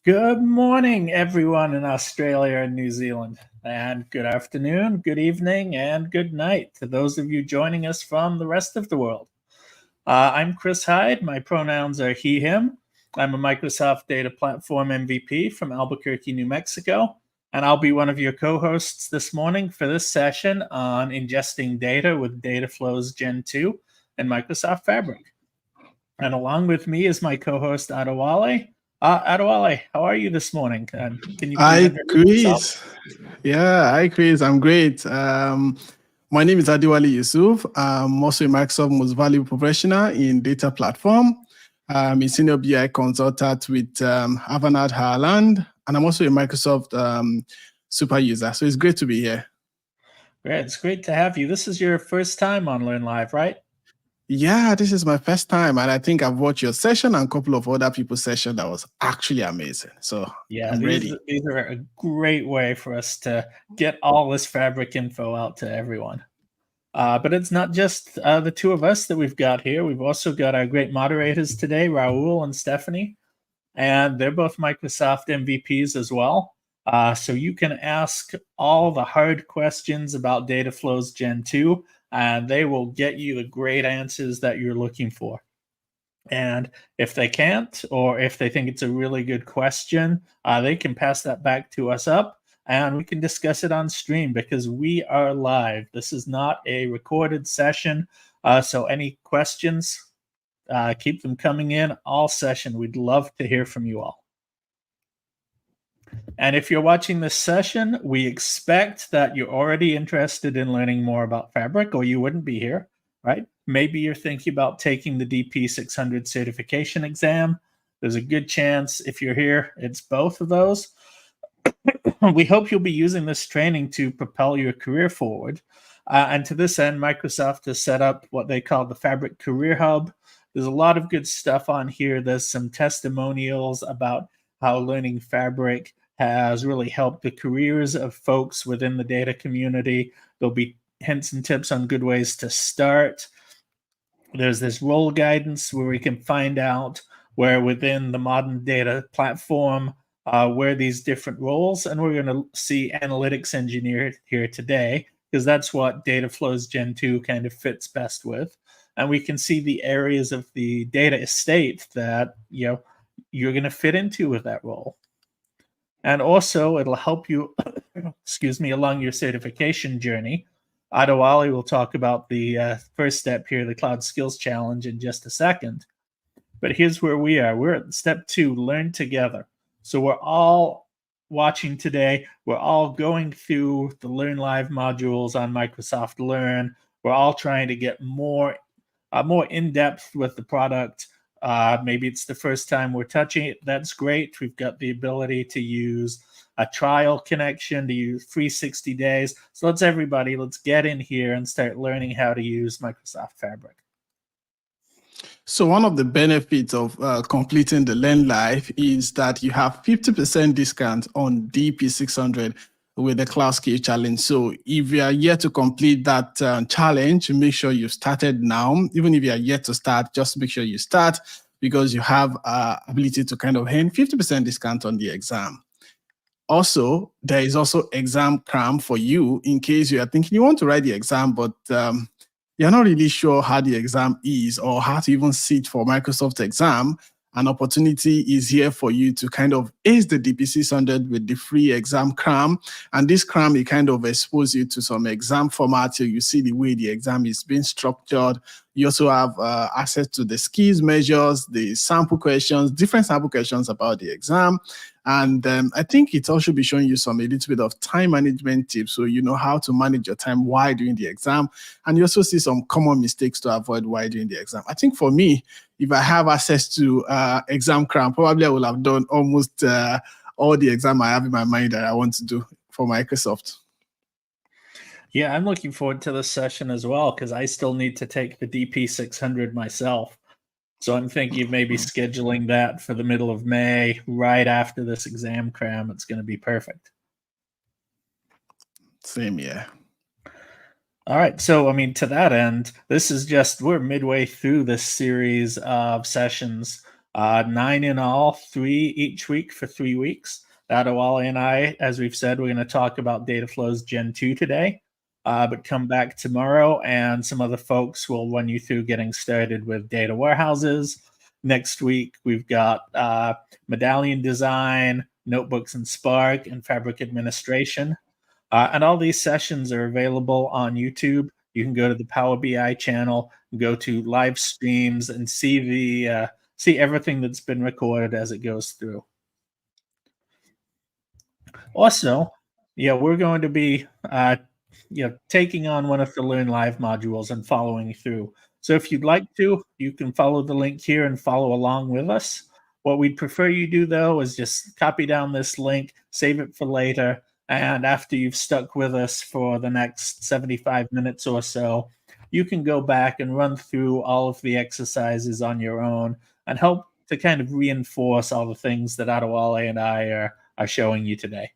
Good morning, everyone in Australia and New Zealand, and good afternoon, good evening, and good night to those of you joining us from the rest of the world. I'm Chris Hyde. My pronouns are he, him. I'm a Microsoft Data Platform MVP from Albuquerque, New Mexico, and I'll be one of your co-hosts this morning for this session on ingesting data with Dataflows Gen2 and Microsoft Fabric. And along with me is my co-host, Adewale. Adewale, how are you this morning? Can you Hi, present Chris. Yeah, hi, Chris. I'm great. My name is Adewale Yusuf. I'm also a Microsoft Most Valuable Professional in Data Platform. I'm a Senior BI Consultant with Avanade Ireland, and I'm also a Microsoft super user. So it's great to be here. Great. It's great to have you. This is your first time on Learn Live, right? Yeah, this is my first time, and I think I've watched your session and a couple of other people's session that was actually amazing. So yeah, I'm ready. These are a great way for us to get all this Fabric info out to everyone. But it's not just the two of us that we've got here. We've also got our great moderators today, Raul and Stephanie, and they're both Microsoft MVPs as well. So you can ask all the hard questions about Dataflows Gen 2, and they will get you the great answers that you're looking for. And if they can't, or if they think it's a really good question, they can pass that back to us up and we can discuss it on stream because we are live. This is not a recorded session. So any questions, keep them coming in all session. We'd love to hear from you all. And if you're watching this session, we expect that you're already interested in learning more about Fabric, or you wouldn't be here, right? Maybe you're thinking about taking the DP600 certification exam. There's a good chance if you're here, it's both of those. We hope you'll be using this training to propel your career forward. And to this end, Microsoft has set up what they call the Fabric Career Hub. There's a lot of good stuff on here. There's some testimonials about how learning Fabric has really helped the careers of folks within the data community. There'll be hints and tips on good ways to start. There's this role guidance where we can find out where within the modern data platform, where these different roles, and we're going to see analytics engineer here today, because that's what Dataflows Gen 2 kind of fits best with. And we can see the areas of the data estate that you're going to fit into with that role. And also, it'll help you, excuse me, along your certification journey. Adewale will talk about the first step here, the Cloud Skills Challenge, in just a second. But here's where we are. We're at step 2, learn together. So we're all watching today. We're all going through the Learn Live modules on Microsoft Learn. We're all trying to get more in-depth with the product. Maybe it's the first time we're touching it. That's great. We've got the ability to use a trial connection, to use free 60 days. So let's get in here and start learning how to use Microsoft Fabric. So one of the benefits of completing the Learn Live is that you have 50% discount on DP600 with the Cloud Skill Challenge. So if you are yet to complete that challenge, make sure you started now. Even if you are yet to start, just make sure you start because you have ability to kind of earn 50% discount on the exam. Also, there is also exam cram for you in case you are thinking you want to write the exam, but you're not really sure how the exam is or how to even sit for Microsoft exam. An opportunity is here for you to kind of ace the DP600 with the free exam cram. And this cram, it kind of expose you to some exam format. So you see the way the exam is being structured. You also have access to the skills measures, the sample questions, different sample questions about the exam. And I think it also be showing you a little bit of time management tips, so you know how to manage your time while doing the exam. And you also see some common mistakes to avoid while doing the exam. I think for me, if I have access to exam cram, probably I will have done almost all the exam I have in my mind that I want to do for Microsoft. Yeah, I'm looking forward to this session as well because I still need to take the DP600 myself. So I'm thinking of maybe scheduling that for the middle of May, right after this exam cram. It's going to be perfect. Same, yeah. All right. So, I mean, to that end, this is just, we're midway through this series of sessions 9 in all, 3 each week for 3 weeks. Adewale and I, as we've said, we're going to talk about Dataflows Gen2 today, but come back tomorrow and some other folks will run you through getting started with data warehouses. Next week, we've got medallion design, notebooks in Spark, and fabric administration. And all these sessions are available on YouTube. You can go to the Power BI channel, go to live streams, and see everything that's been recorded as it goes through. Also, we're going to be taking on one of the Learn Live modules and following through. So if you'd like to, you can follow the link here and follow along with us. What we'd prefer you do, though, is just copy down this link, save it for later, and after you've stuck with us for the next 75 minutes or so, you can go back and run through all of the exercises on your own and help to kind of reinforce all the things that Adewale and I are showing you today.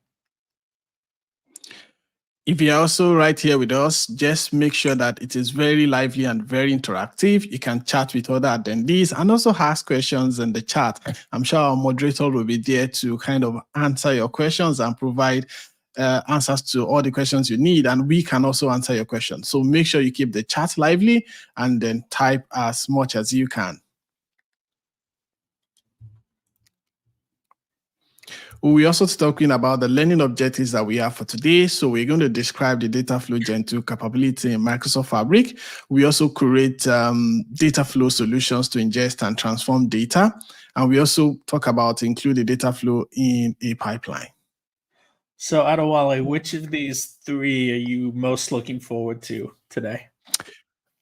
If you're also right here with us, just make sure that it is very lively and very interactive. You can chat with other attendees and also ask questions in the chat. I'm sure our moderator will be there to kind of answer your questions and provide answers to all the questions you need, and we can also answer your questions. So make sure you keep the chat lively and then type as much as you can. We're also talking about the learning objectives that we have for today. So we're going to describe the Dataflow Gen2 capability in Microsoft Fabric. We also create data flow solutions to ingest and transform data. And we also talk about include the data flow in a pipeline. So Adewale, which of these 3 are you most looking forward to today?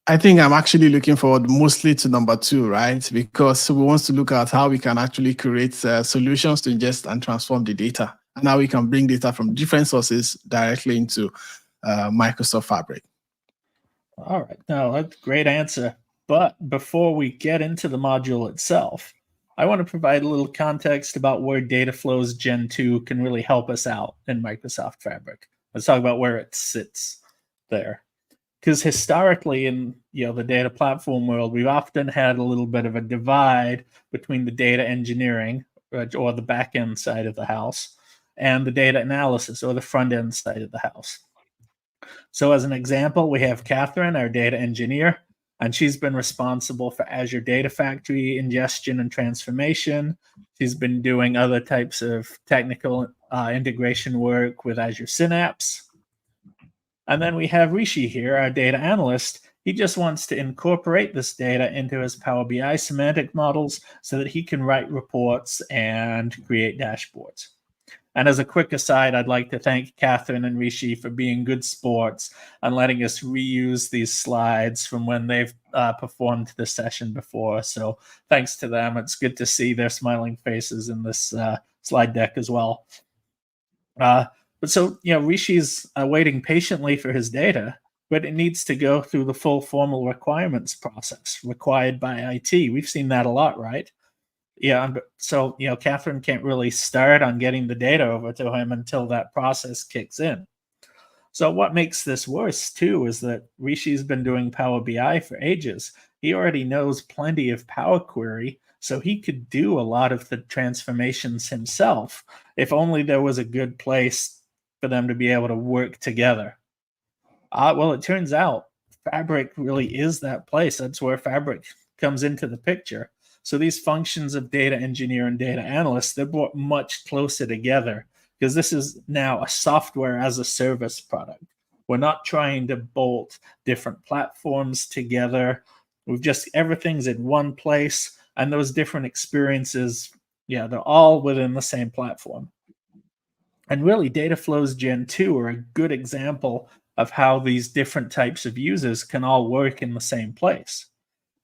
I think I'm actually looking forward mostly to number 2, right? Because we want to look at how we can actually create solutions to ingest and transform the data, and how we can bring data from different sources directly into Microsoft Fabric. All right, no, that's a great answer. But before we get into the module itself, I want to provide a little context about where Dataflows Gen2 can really help us out in Microsoft Fabric. Let's talk about where it sits there. Because historically in the data platform world, we've often had a little bit of a divide between the data engineering or the back end side of the house and the data analysis or the front end side of the house. So as an example, we have Catherine, our data engineer, and she's been responsible for Azure Data Factory, ingestion and transformation. She's been doing other types of technical integration work with Azure Synapse. And then we have Rishi here, our data analyst. He just wants to incorporate this data into his Power BI semantic models so that he can write reports and create dashboards. And as a quick aside, I'd like to thank Catherine and Rishi for being good sports and letting us reuse these slides from when they've performed this session before. So thanks to them. It's good to see their smiling faces in this slide deck as well. But so, Rishi's waiting patiently for his data, but it needs to go through the full formal requirements process required by IT. We've seen that a lot, right? Yeah. So, Catherine can't really start on getting the data over to him until that process kicks in. So what makes this worse, too, is that Rishi's been doing Power BI for ages. He already knows plenty of Power Query, so he could do a lot of the transformations himself if only there was a good place for them to be able to work together. Well, it turns out Fabric really is that place. That's where Fabric comes into the picture. So these functions of data engineer and data analyst, they're brought much closer together because this is now a software as a service product. We're not trying to bolt different platforms together. Everything's in one place, and those different experiences, they're all within the same platform. And really, Dataflows Gen2 are a good example of how these different types of users can all work in the same place.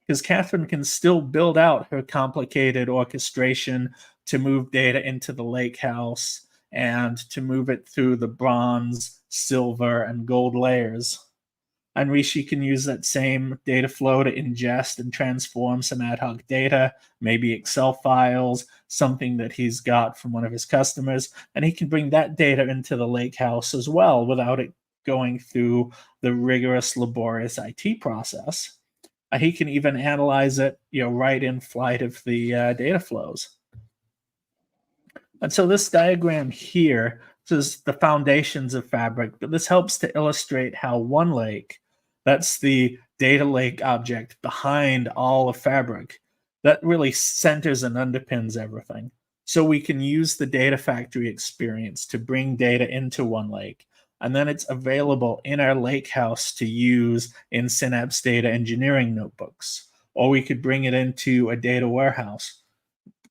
Because Catherine can still build out her complicated orchestration to move data into the lakehouse and to move it through the bronze, silver, and gold layers. And Rishi can use that same data flow to ingest and transform some ad hoc data, maybe Excel files, something that he's got from one of his customers, and he can bring that data into the lakehouse as well without it going through the rigorous, laborious IT process. He can even analyze it, right in flight of the data flows. And so this diagram here, this is the foundations of Fabric, but this helps to illustrate how OneLake, that's the data lake object behind all of Fabric, that really centers and underpins everything. So we can use the data factory experience to bring data into OneLake, and then it's available in our lakehouse to use in Synapse data engineering notebooks. Or we could bring it into a data warehouse,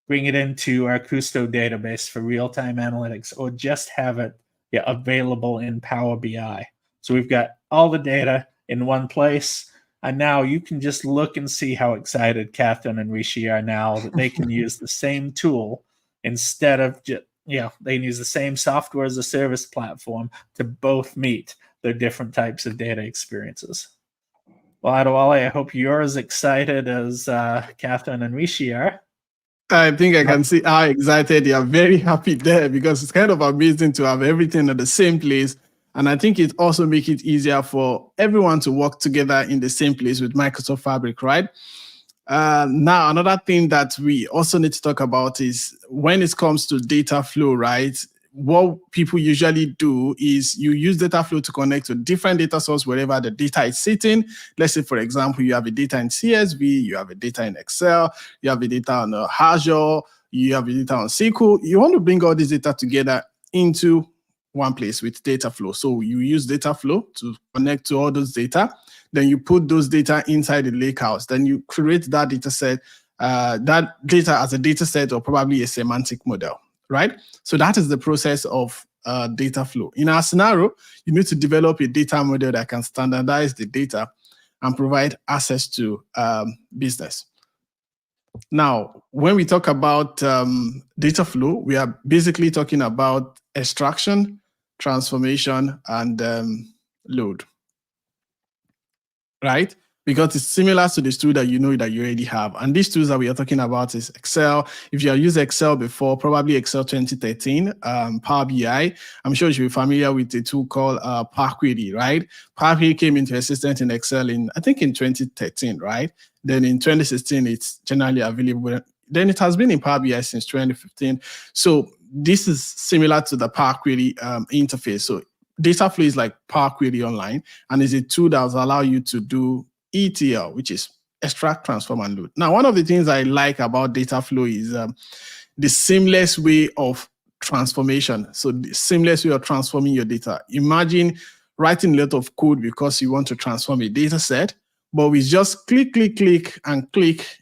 bring it into our Custo database for real-time analytics, or just have it available in Power BI. So we've got all the data in one place, and now you can just look and see how excited Catherine and Rishi are now that they can use the same tool instead of just, they can use the same software as a service platform to both meet their different types of data experiences. Well, Adewale, I hope you're as excited as Catherine and Rishi are. I think I can see how excited you are. Very happy there, because it's kind of amazing to have everything at the same place. And I think it also makes it easier for everyone to work together in the same place with Microsoft Fabric, right? Now, another thing that we also need to talk about is when it comes to data flow, right? What people usually do is you use Dataflow to connect to different data sources wherever the data is sitting. Let's say, for example, you have a data in CSV, you have a data in Excel, you have a data on Azure, you have a data on SQL. You want to bring all this data together into one place with Dataflow. So you use Dataflow to connect to all those data. Then you put those data inside the lakehouse. Then you create that data set, that data as a data set or probably a semantic model, right? So that is the process of data flow. In our scenario, you need to develop a data model that can standardize the data and provide access to business. Now, when we talk about data flow, we are basically talking about extraction, transformation, and load, right? Because it's similar to this tool that you know that you already have. And these tools that we are talking about is Excel. If you have used Excel before, probably Excel 2013, Power BI, I'm sure you'll be familiar with a tool called Power Query, right? Power Query came into existence in Excel I think in 2013, right? Then in 2016, it's generally available. Then it has been in Power BI since 2015. So this is similar to the Power Query interface. So Dataflow is like Power Query online, and is a tool that will allow you to do ETL, which is extract, transform, and load. Now, one of the things I like about Dataflow is the seamless way of transformation. So the seamless way of transforming your data. Imagine writing a lot of code because you want to transform a data set, but we just click, and click.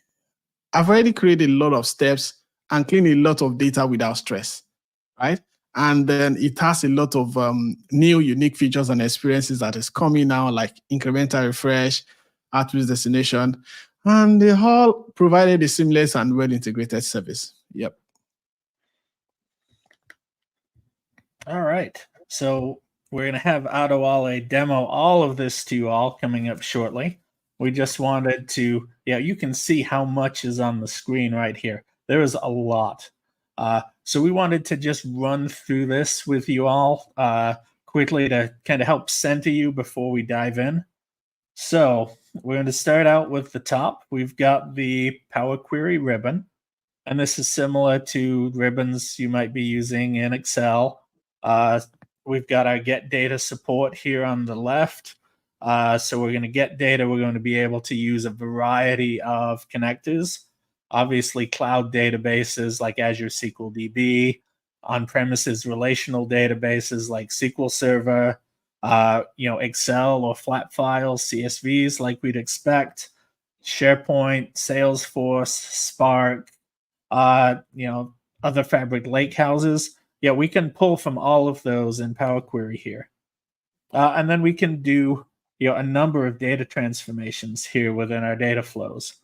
I've already created a lot of steps and cleaned a lot of data without stress, right? And then it has a lot of new unique features and experiences that is coming now, like incremental refresh, attribute destination, and they all provided a seamless and well-integrated service. Yep. All right. So we're going to have Adewale demo all of this to you all coming up shortly. We just wanted to, you can see how much is on the screen right here. There is a lot. So we wanted to just run through this with you all quickly to kind of help center you before we dive in. So we're going to start out with the top. We've got the Power Query ribbon, and this is similar to ribbons you might be using in Excel. We've got our Get Data support here on the left. So we're going to get data. We're going to be able to use a variety of connectors. Obviously, cloud databases like Azure SQL DB, on-premises relational databases like SQL Server, Excel or flat files, CSVs like we'd expect, SharePoint, Salesforce, Spark, other Fabric lakehouses. Yeah, we can pull from all of those in Power Query here. And then we can do a number of data transformations here within our data flows.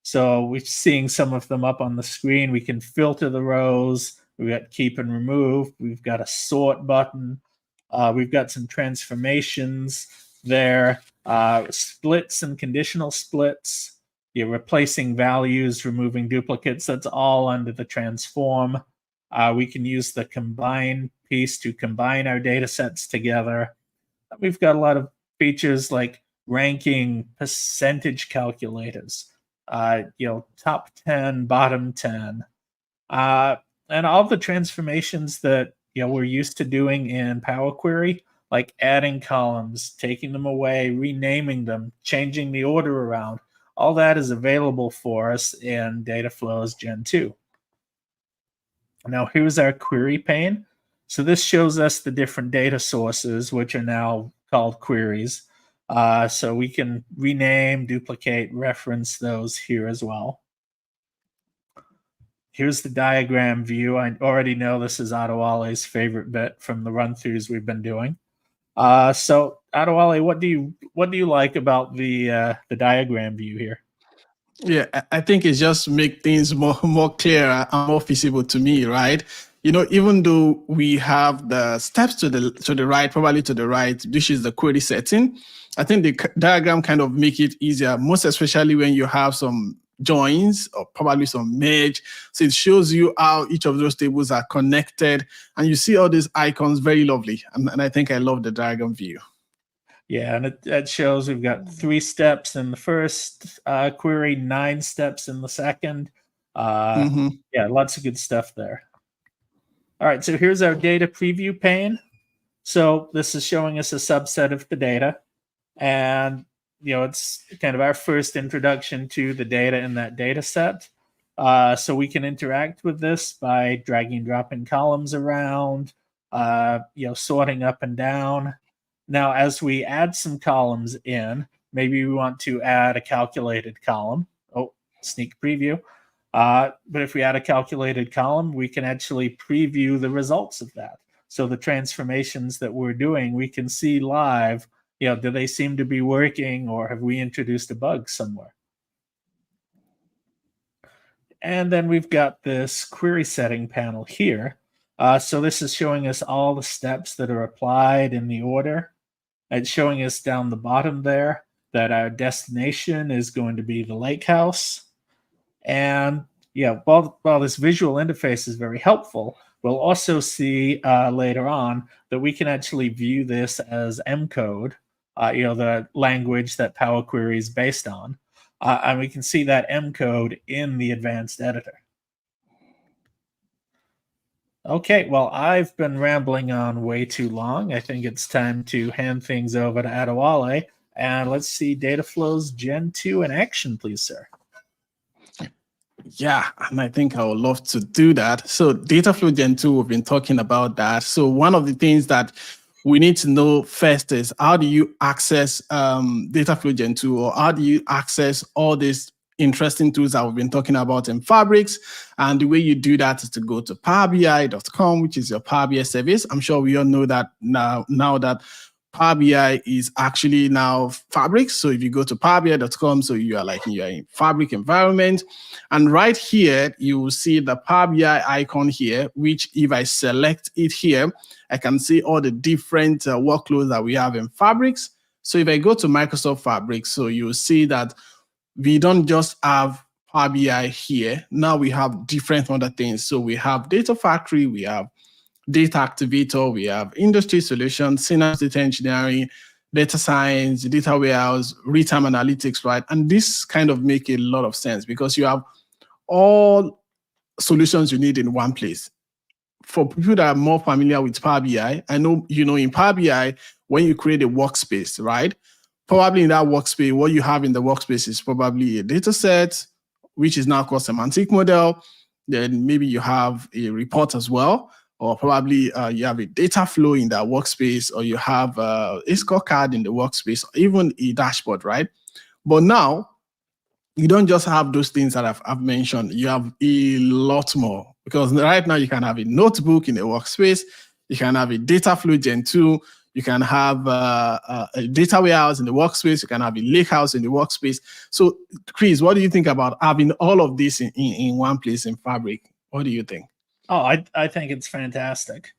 So we're seeing some of them up on the screen. We can filter the rows. We've got keep and remove. We've got a sort button. We've got some transformations there, splits and conditional splits. You're replacing values, removing duplicates. That's all under the transform. We can use the combine piece to combine our data sets together. We've got a lot of features like ranking percentage calculators, top 10, bottom 10, and all the transformations that we're used to doing in Power Query, like adding columns, taking them away, renaming them, changing the order around. All that is available for us in Dataflows Gen2. Now here's our query pane. So this shows us the different data sources, which are now called queries. So we can rename, duplicate, reference those here as well. Here's the diagram view. I already know this is Adewale's favorite bit from the run-throughs we've been doing. So Adewale, what do you like about the diagram view here? Yeah, I think it just make things more clearer and more visible to me, right? Even though we have the steps to the right, probably to the right, which is the query setting, I think the diagram kind of make it easier, most especially when you have some joins or probably some merge. So it shows you how each of those tables are connected, and you see all these icons, very lovely. And I think I love the diagram view. Yeah, and it shows we've got 3 steps in the first query, 9 steps in the second. Yeah, lots of good stuff there. All right, so here's our data preview pane. So this is showing us a subset of the data. And, it's kind of our first introduction to the data in that data set. So we can interact with this by dragging, dropping columns around, sorting up and down. Now, as we add some columns in, maybe we want to add a calculated column. Oh, sneak preview. But if we add a calculated column, we can actually preview the results of that. So the transformations that we're doing, we can see live, do they seem to be working, or have we introduced a bug somewhere? And then we've got this query setting panel here. So this is showing us all the steps that are applied in the order. It's showing us down the bottom there that our destination is going to be the lake house. And while this visual interface is very helpful, we'll also see later on that we can actually view this as M code, the language that Power Query is based on. And we can see that M code in the advanced editor. Okay, well, I've been rambling on way too long. I think it's time to hand things over to Adewale. And let's see Dataflows Gen2 in action, please, sir. Yeah, and I think I would love to do that. So Dataflow Gen2, we've been talking about that. So one of the things that we need to know first is, how do you access Dataflow Gen2, or how do you access all these interesting tools that we've been talking about in Fabrics? And the way you do that is to go to powerbi.com, which is your Power BI service. I'm sure we all know that now that Power BI is actually now Fabric. So if you go to powerbi.com, so you are in Fabric environment, and right here, you will see the Power BI icon here, which if I select it here, I can see all the different workloads that we have in Fabrics. So if I go to Microsoft Fabric, so you'll see that we don't just have Power BI here. Now we have different other things. So we have Data Factory, we have Data Activator, we have Industry Solutions, Synapse Data Engineering, Data Science, Data Warehouse, Real-Time Analytics, right? And this kind of make a lot of sense because you have all solutions you need in one place. For people that are more familiar with Power BI, I know, in Power BI, when you create a workspace, right? Probably in that workspace, what you have in the workspace is probably a data set, which is now called semantic model. Then maybe you have a report as well, or probably you have a data flow in that workspace, or you have a scorecard in the workspace, or even a dashboard, right? But now, you don't just have those things that I've mentioned. You have a lot more, because right now you can have a notebook in a workspace, you can have a Dataflow Gen2, you can have a data warehouse in the workspace, you can have a lakehouse in the workspace. So, Chris, what do you think about having all of this in one place in Fabric? What do you think? Oh, I think it's fantastic.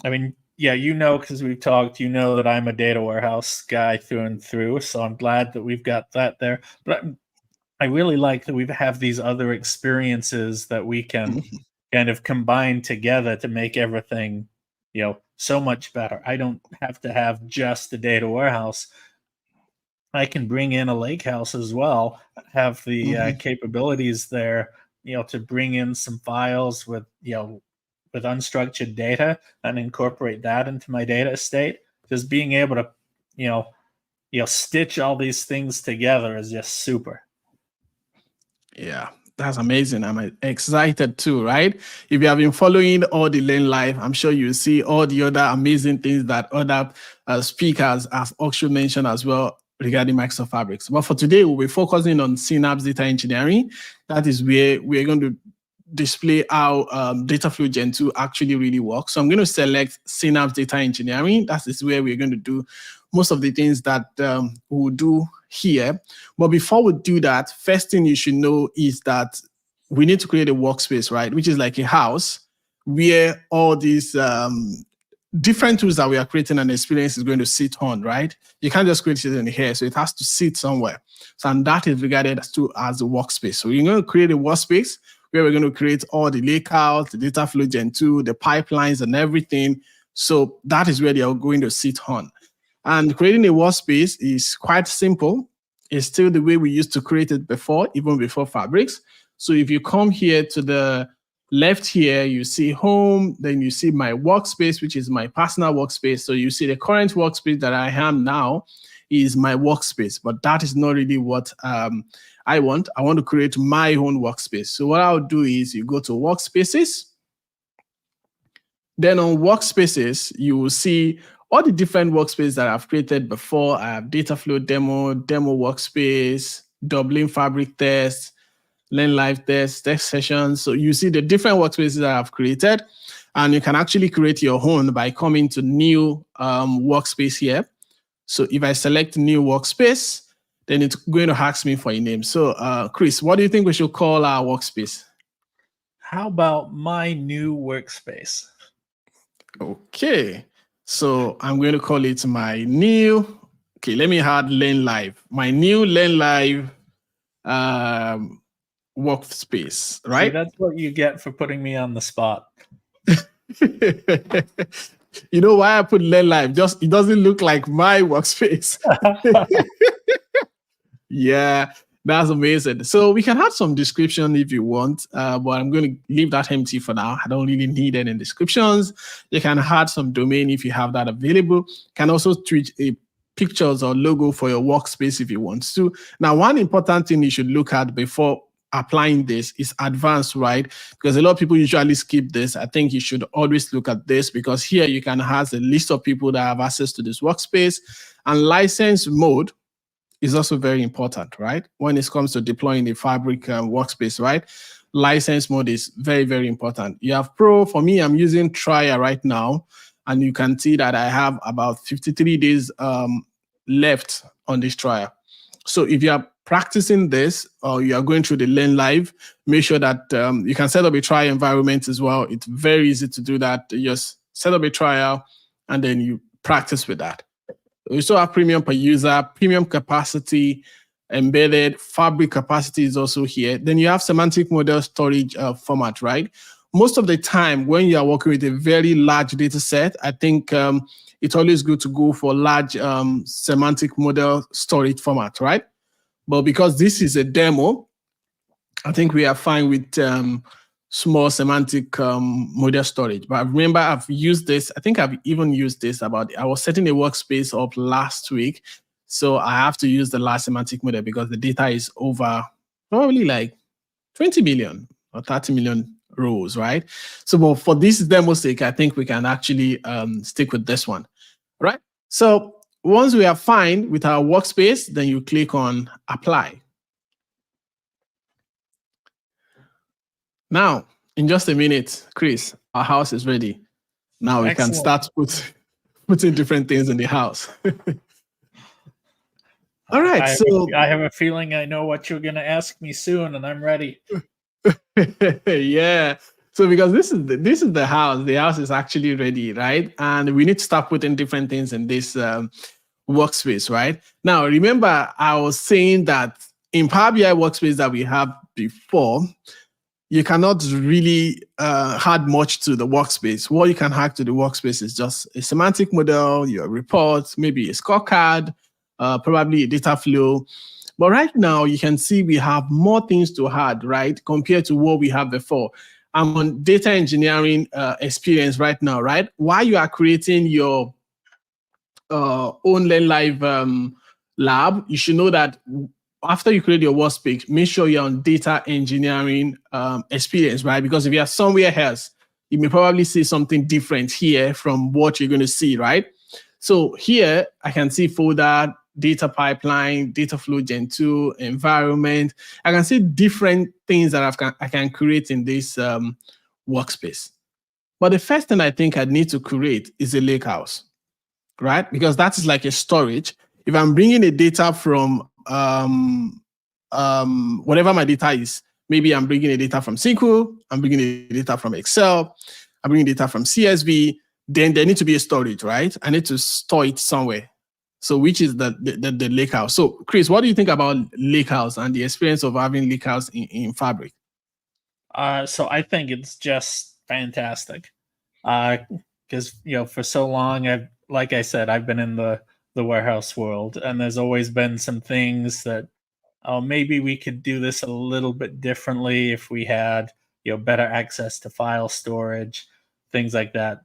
I mean, yeah, because we've talked, that I'm a data warehouse guy through and through. So I'm glad that we've got that there. But I really like that we have these other experiences that we can kind of combine together to make everything, so much better. I don't have to have just a data warehouse. I can bring in a lake house as well, have the capabilities there, to bring in some files with, with unstructured data and incorporate that into my data estate. Just being able to, stitch all these things together is just super. Yeah, that's amazing. I'm excited too, right? If you have been following all the Learn Live, I'm sure you see all the other amazing things that other speakers have also mentioned as well regarding Microsoft Fabrics. But for today, we'll be focusing on Synapse Data Engineering. That is where we're going to display how Dataflows Gen2 actually really works. So I'm going to select Synapse Data Engineering. That is where we're going to do most of the things that we'll do here. But before we do that, first thing you should know is that we need to create a workspace, right? Which is like a house where all these different tools that we are creating an experience is going to sit on, right? You can't just create it in here, so it has to sit somewhere. So, and that is regarded as a workspace. So we're going to create a workspace where we're going to create all the layouts, the Dataflows Gen2, the pipelines and everything. So that is where they are going to sit on. And creating a workspace is quite simple. It's still the way we used to create it before, even before Fabrics. So if you come here to the left here, you see home, then you see my workspace, which is my personal workspace. So you see the current workspace that I am now is my workspace, but that is not really what I want. I want to create my own workspace. So what I'll do is you go to workspaces. Then on workspaces, you will see all the different workspaces that I've created before. I have Dataflow demo workspace, Dublin Fabric test, Learn Live test sessions. So you see the different workspaces that I've created, and you can actually create your own by coming to new workspace here. So if I select new workspace, then it's going to ask me for a name. So Chris, what do you think we should call our workspace? How about my new workspace? Okay. So I'm going to call it my new, okay, let me add Learn Live. My new Learn Live workspace, right? See, that's what you get for putting me on the spot. You know why I put Learn Live? Just, it doesn't look like my workspace. Yeah, that's amazing. So we can add some description if you want, but I'm going to leave that empty for now. I don't really need any descriptions. You can add some domain if you have that available. You can also tweak a pictures or logo for your workspace if you want to. Now, one important thing you should look at before applying this is advanced, right? Because a lot of people usually skip this. I think you should always look at this because here you can have a list of people that have access to this workspace, and license mode is also very important, right? When it comes to deploying a Fabric workspace, right? License mode is very, very important. You have Pro. For me, I'm using Trial right now, and you can see that I have about 53 days left on this trial. So if you are practicing this or you are going through the Learn Live, make sure that you can set up a trial environment as well. It's very easy to do that. You just set up a trial and then you practice with that. We also have premium per user, premium capacity, embedded, Fabric capacity is also here. Then you have semantic model storage format, right? Most of the time when you are working with a very large data set, I think it's always good to go for large semantic model storage format, right? But because this is a demo, I think we are fine with small semantic model storage. But remember, I've used this. I think I've even used this I was setting a workspace up last week. So I have to use the large semantic model because the data is over probably like 20 million or 30 million rows, right? So but for this demo sake, I think we can actually stick with this one, right? So once we are fine with our workspace, then you click on Apply. Now, in just a minute, Chris, our house is ready. Now we can start putting different things in the house. All right. I have a feeling I know what you're going to ask me soon, and I'm ready. Yeah. So because this is the house. The house is actually ready, right? And we need to start putting different things in this workspace, right? Now, remember, I was saying that in Power BI workspace that we have before, you cannot really add much to the workspace. What you can add to the workspace is just a semantic model, your reports, maybe a scorecard, probably a Dataflow. But right now, you can see we have more things to add, right, compared to what we have before. I'm on data engineering experience right now, right? While you are creating your own Learn Live lab, you should know that after you create your workspace, make sure you're on data engineering experience, right? Because if you are somewhere else, you may probably see something different here from what you're going to see, right? So here, I can see folder, data pipeline, Dataflows Gen2, environment. I can see different things that I can create in this workspace. But the first thing I think I need to create is a lakehouse, right? Because that is like a storage. If I'm bringing the data from whatever my data is, maybe I'm bringing the data from SQL, I'm bringing the data from Excel, I'm bringing data from CSV, then there needs to be a storage, right? I need to store it somewhere. So which is the lakehouse. So Chris, what do you think about lakehouse and the experience of having lakehouse in Fabric? So I think it's just fantastic. Because for so long, like I said, I've been in the warehouse world, and there's always been some things that, oh, maybe we could do this a little bit differently if we had better access to file storage, things like that.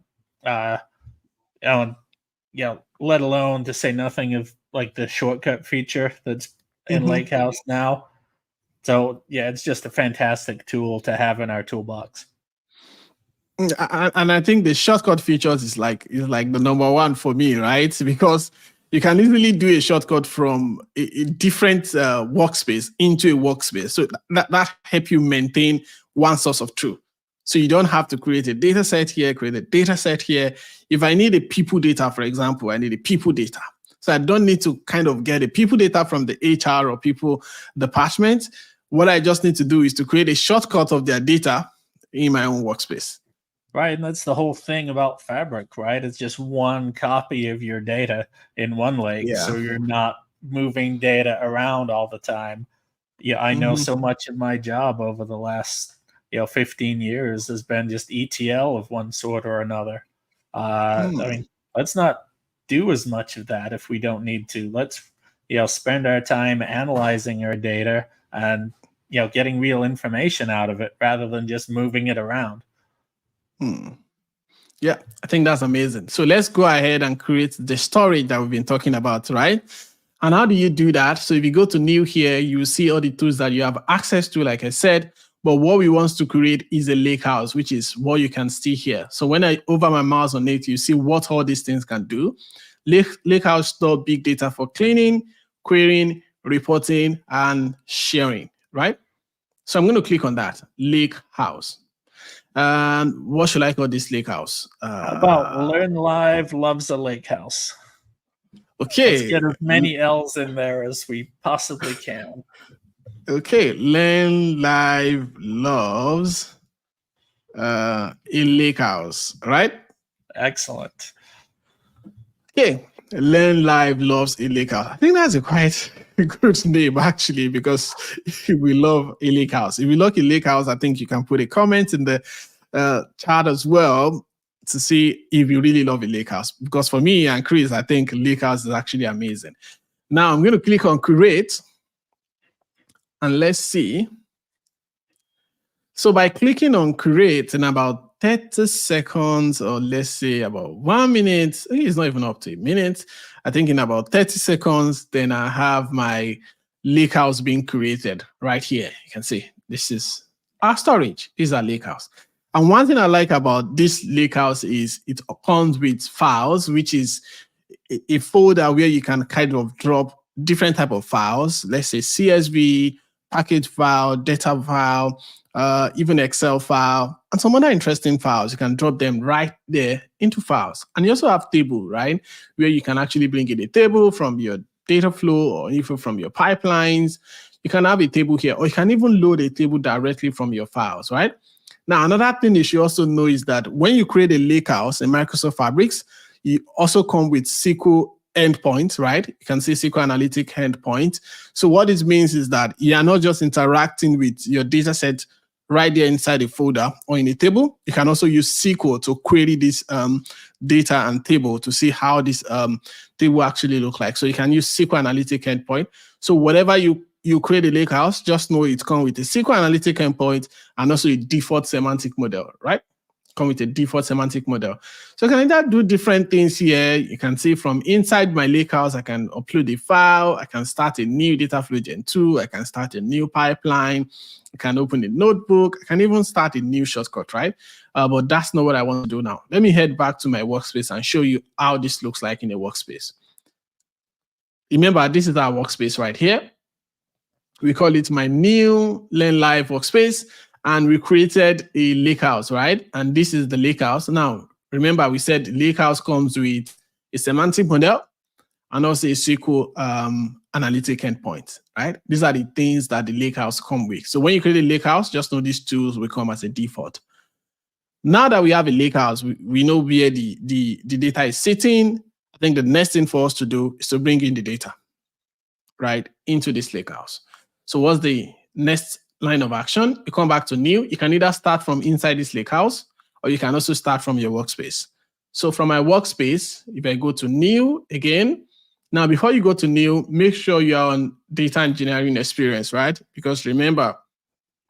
Let alone to say nothing of like the shortcut feature that's in Lakehouse now. So yeah, it's just a fantastic tool to have in our toolbox. And I think the shortcut features is like the number one for me, right? Because you can easily do a shortcut from a different workspace into a workspace. So that helps you maintain one source of truth. So you don't have to create a data set here, create a data set here. If I need a people data, for example, I need a people data. So I don't need to kind of get a people data from the HR or people department. What I just need to do is to create a shortcut of their data in my own workspace. Right, and that's the whole thing about Fabric, right? It's just one copy of your data in one lake, so you're not moving data around all the time. Yeah, I know so much of my job over the last 15 years has been just ETL of one sort or another. I mean, let's not do as much of that if we don't need to. Let's spend our time analyzing our data and getting real information out of it rather than just moving it around. Yeah, I think that's amazing. So let's go ahead and create the storage that we've been talking about, right? And how do you do that? So if you go to new here, you see all the tools that you have access to, like I said, but what we want to create is a lakehouse, which is what you can see here. So when I over my mouse on it, you see what all these things can do. Lakehouse store big data for cleaning, querying, reporting, and sharing, right? So I'm going to click on that, Lakehouse. And what should I call this lakehouse? How about Learn Live loves a lakehouse? Okay. Let's get as many L's in there as we possibly can. Okay, Learn Live loves a lakehouse, right? Excellent. Okay, Learn Live loves a lakehouse. I think that's a quite good name, actually, because we love a lakehouse. If you like a lakehouse, I think you can put a comment in the chat as well to see if you really love a lakehouse. Because for me and Chris, I think lakehouse is actually amazing. Now I'm going to click on create. And let's see. So by clicking on create in about 30 seconds, or let's say about 1 minute, it's not even up to a minute. I think in about 30 seconds, then I have my lakehouse being created right here. You can see this is our storage. This is our lakehouse. And one thing I like about this lakehouse is it comes with files, which is a folder where you can kind of drop different type of files. Let's say CSV, package file, data file, even Excel file, and some other interesting files. You can drop them right there into files. And you also have table, right? Where you can actually bring in a table from your Dataflow or even from your pipelines. You can have a table here, or you can even load a table directly from your files, right? Now, another thing you should also know is that when you create a lakehouse in Microsoft Fabrics, you also come with SQL endpoint, right? You can see SQL Analytic endpoint. So what this means is that you are not just interacting with your data set right there inside a folder or in a table. You can also use SQL to query this data and table to see how this table actually look like. So you can use SQL Analytic endpoint. So whatever you create a lakehouse, just know it comes with a SQL Analytic endpoint and also a default semantic model, right? Come with a default semantic model. So can I do different things here? You can see from inside my lakehouse, I can upload a file. I can start a new Dataflow Gen2. I can start a new pipeline. I can open a notebook. I can even start a new shortcut, right? But that's not what I want to do now. Let me head back to my workspace and show you how this looks like in a workspace. Remember, this is our workspace right here. We call it my new Learn Live workspace. And we created a lakehouse, right? And this is the lakehouse. Now, remember, we said lakehouse comes with a semantic model and also a SQL analytic endpoint, right? These are the things that the lakehouse come with. So when you create a lakehouse, just know these tools will come as a default. Now that we have a lakehouse, we know where the data is sitting. I think the next thing for us to do is to bring in the data, right, into this lakehouse. So what's the next line of action? You come back to new. You can either start from inside this lakehouse, or you can also start from your workspace. So from my workspace, if I go to new again, now before you go to new, make sure you are on data engineering experience, right? Because remember,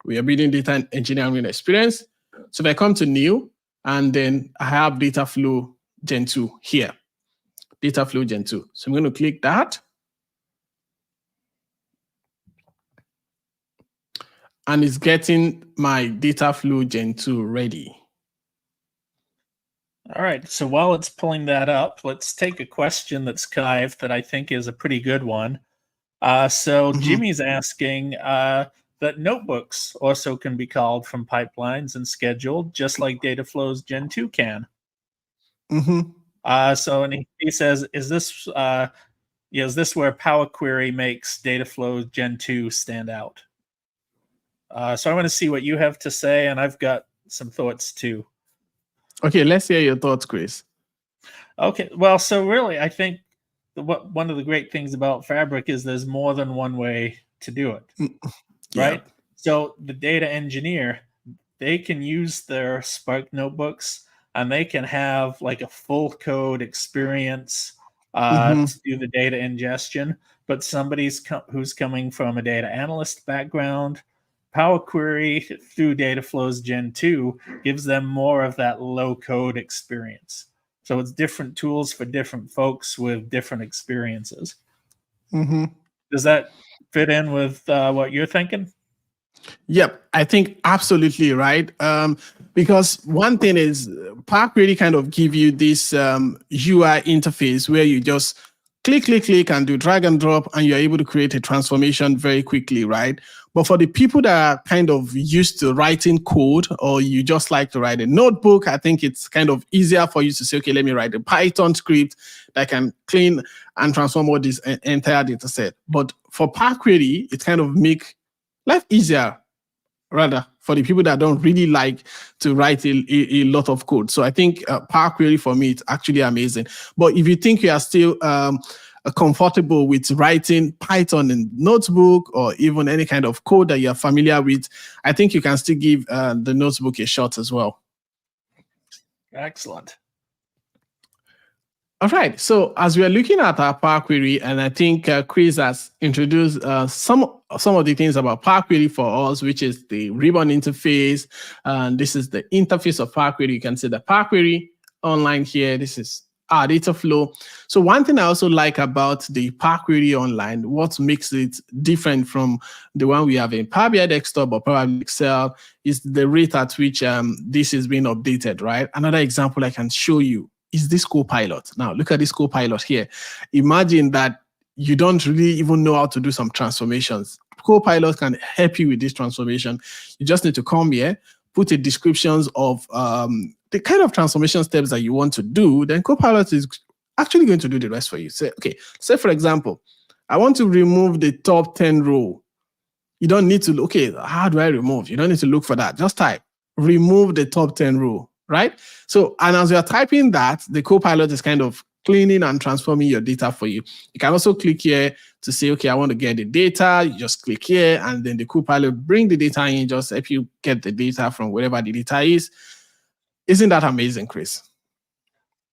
we are building data engineering experience. So if I come to new, and then I have Dataflow Gen2 here, Dataflow Gen2. So I'm going to click that. And it's getting my Dataflow Gen2 ready. All right, so while it's pulling that up, let's take a question that's Kive that I think is a pretty good one. Jimmy's asking that notebooks also can be called from pipelines and scheduled, just like Dataflows Gen2 can. And he says, is this where Power Query makes Dataflows Gen2 stand out? So I want to see what you have to say, and I've got some thoughts too. Okay, let's hear your thoughts, Chris. Okay, well, so really, I think one of the great things about Fabric is there's more than one way to do it, right? Yeah. So the data engineer, they can use their Spark notebooks, and they can have like a full code experience to do the data ingestion. But somebody's who's coming from a data analyst background, Power Query through Dataflows Gen2 gives them more of that low code experience. So it's different tools for different folks with different experiences. Does that fit in with what you're thinking? Yep, I think absolutely right. Because one thing is Power Query kind of give you this UI interface where you just click, and do drag and drop, and you're able to create a transformation very quickly, right? But for the people that are kind of used to writing code, or you just like to write a notebook, I think it's kind of easier for you to say, okay, let me write a Python script that can clean and transform all this entire data set. But for Power Query, it kind of make life easier, rather, for the people that don't really like to write a lot of code. So I think Power Query for me, it's actually amazing. But if you think you are still comfortable with writing Python in notebook or even any kind of code that you're familiar with, I think you can still give the notebook a shot as well. Excellent. All right, so as we are looking at our Power Query, and I think Chris has introduced some of the things about Power Query for us, which is the ribbon interface. And this is the interface of Power Query. You can see the Power Query online here. This is our data flow. So one thing I also like about the Power Query online, what makes it different from the one we have in Power BI Desktop or Power BI Excel, is the rate at which this is being updated, right? Another example I can show you is this Copilot. Now, look at this Copilot here. Imagine that you don't really even know how to do some transformations. Copilot can help you with this transformation. You just need to come here, put a descriptions of the kind of transformation steps that you want to do. Then Copilot is actually going to do the rest for you. Say, okay, say for example, I want to remove the top 10 row. You don't need to, okay, how do I remove? You don't need to look for that. Just type, remove the top 10 row. Right? So, and as you're typing that, the Copilot is kind of cleaning and transforming your data for you. You can also click here to say, okay, I want to get the data. You just click here, and then the Copilot bring the data in, just help you get the data from wherever the data is. Isn't that amazing, Chris?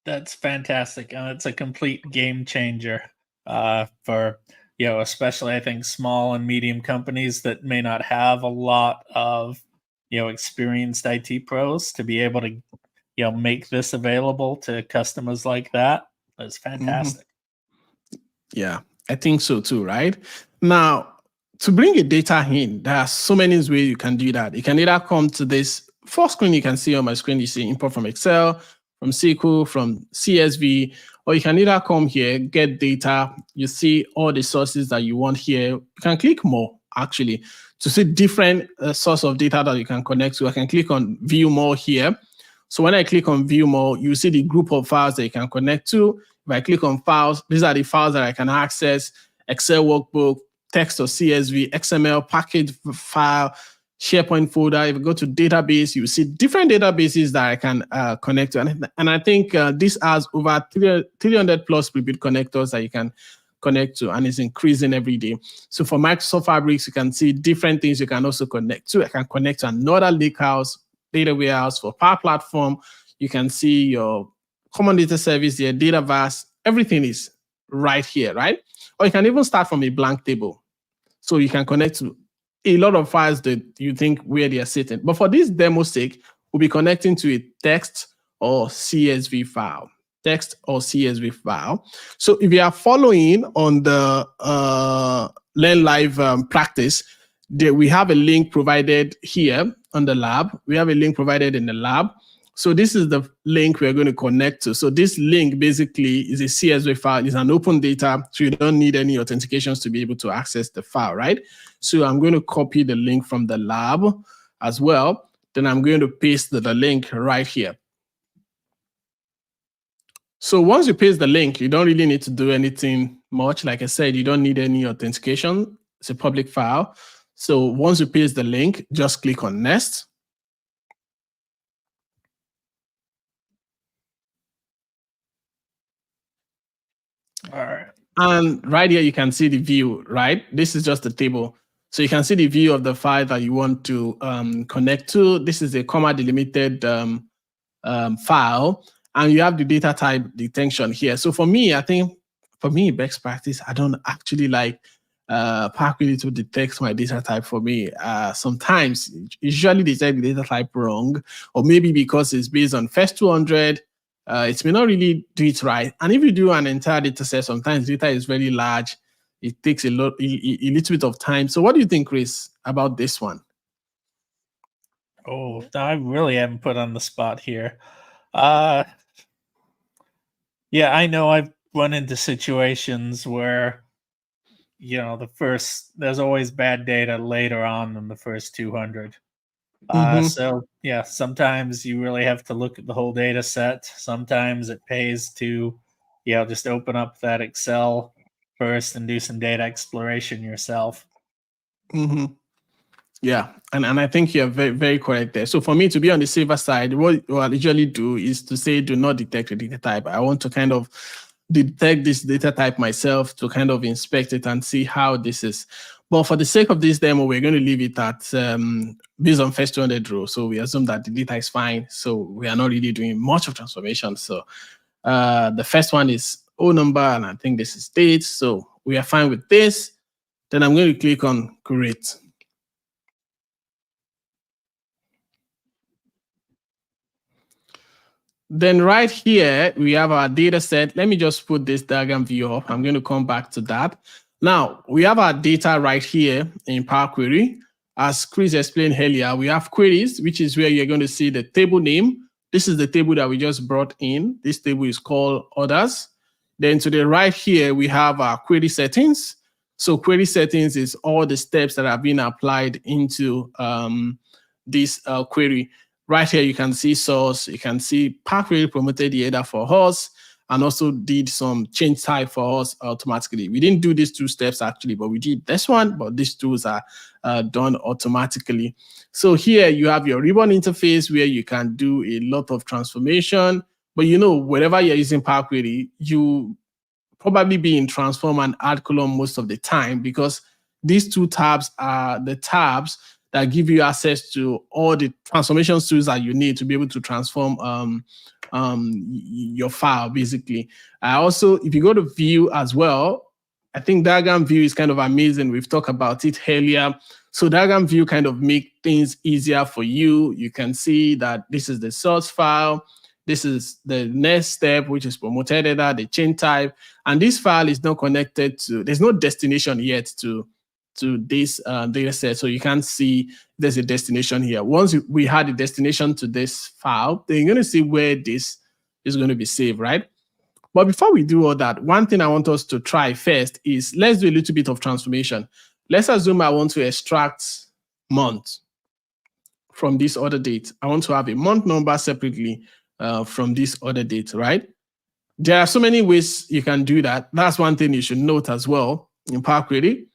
That's fantastic, and it's a complete game changer for especially I think small and medium companies that may not have a lot of experienced IT pros to be able to make this available to customers like that. That's fantastic. Yeah, I think so too, right? Now, to bring a data in, there are so many ways you can do that. You can either come to this first screen you can see on my screen, you see import from Excel, from SQL, from CSV, or you can either come here, get data, you see all the sources that you want here. You can click more, actually, to see different source of data that you can connect to. I can click on view more here. So when I click on view more, you see the group of files that you can connect to. If I click on files, these are the files that I can access: Excel workbook, text or CSV, XML, package file, SharePoint folder. If you go to database, you see different databases that I can connect to. And I think this has over 300 plus prebuilt connectors that you can connect to, and it's increasing every day. So for Microsoft Fabrics, you can see different things you can also connect to. I can connect to another lakehouse, data warehouse. For Power Platform, you can see your common data service here, data vast, everything is right here, right? Or you can even start from a blank table. So you can connect to a lot of files that you think where they are sitting. But for this demo sake, we'll be connecting to a text or CSV file. Text or CSV file. So if you are following on the Learn Live practice, we have a link provided here on the lab. We have a link provided in the lab. So this is the link we're going to connect to. So this link basically is a CSV file. It's an open data, so you don't need any authentications to be able to access the file, right? So I'm going to copy the link from the lab as well. Then I'm going to paste the link right here. So once you paste the link, you don't really need to do anything much. Like I said, you don't need any authentication. It's a public file. So once you paste the link, just click on Next. All right. And right here, you can see the view, right? This is just the table. So you can see the view of the file that you want to connect to. This is a comma delimited file. And you have the data type detection here. So for me, I think, best practice, I don't actually like Power Query to detect my data type for me. Sometimes, usually they detect the data type wrong, or maybe because it's based on first 200, it may not really do it right. And if you do an entire data set, sometimes data is very large. It takes a little bit of time. So what do you think, Chris, about this one? Oh, I really haven't put on the spot here. Yeah, I know I've run into situations where, there's always bad data later on than the first 200. So yeah, sometimes you really have to look at the whole data set. Sometimes it pays to, just open up that Excel first and do some data exploration yourself. Yeah, and I think you're very, very correct there. So for me to be on the safer side, what I usually do is to say, do not detect a data type. I want to kind of detect this data type myself to kind of inspect it and see how this is. But for the sake of this demo, we're going to leave it at based on first 200 row. So we assume that the data is fine. So we are not really doing much of transformation. So the first one is O number, and I think this is date. So we are fine with this. Then I'm going to click on create. Then right here, we have our data set. Let me just put this diagram view up. I'm going to come back to that. Now, we have our data right here in Power Query. As Chris explained earlier, we have queries, which is where you're going to see the table name. This is the table that we just brought in. This table is called Others. Then to the right here, we have our query settings. So query settings is all the steps that have been applied into this query. Right here, you can see source. You can see Power Query promoted the header for us and also did some change type for us automatically. We didn't do these two steps actually, but we did this one, but these tools are done automatically. So here you have your ribbon interface where you can do a lot of transformation, but wherever you're using Power Query, you probably be in transform and add column most of the time, because these two tabs are the tabs that give you access to all the transformation tools that you need to be able to transform your file, basically. I also, if you go to view as well, I think diagram view is kind of amazing. We've talked about it earlier. So diagram view kind of make things easier for you. You can see that this is the source file. This is the next step, which is promoted data, the chain type. And this file is not connected to, there's no destination yet to this data set. So you can't see there's a destination here. Once we had a destination to this file, then you're going to see where this is going to be saved, right? But before we do all that, one thing I want us to try first is let's do a little bit of transformation. Let's assume I want to extract month from this order date. I want to have a month number separately from this order date, right? There are so many ways you can do that. That's one thing you should note as well in Power Query.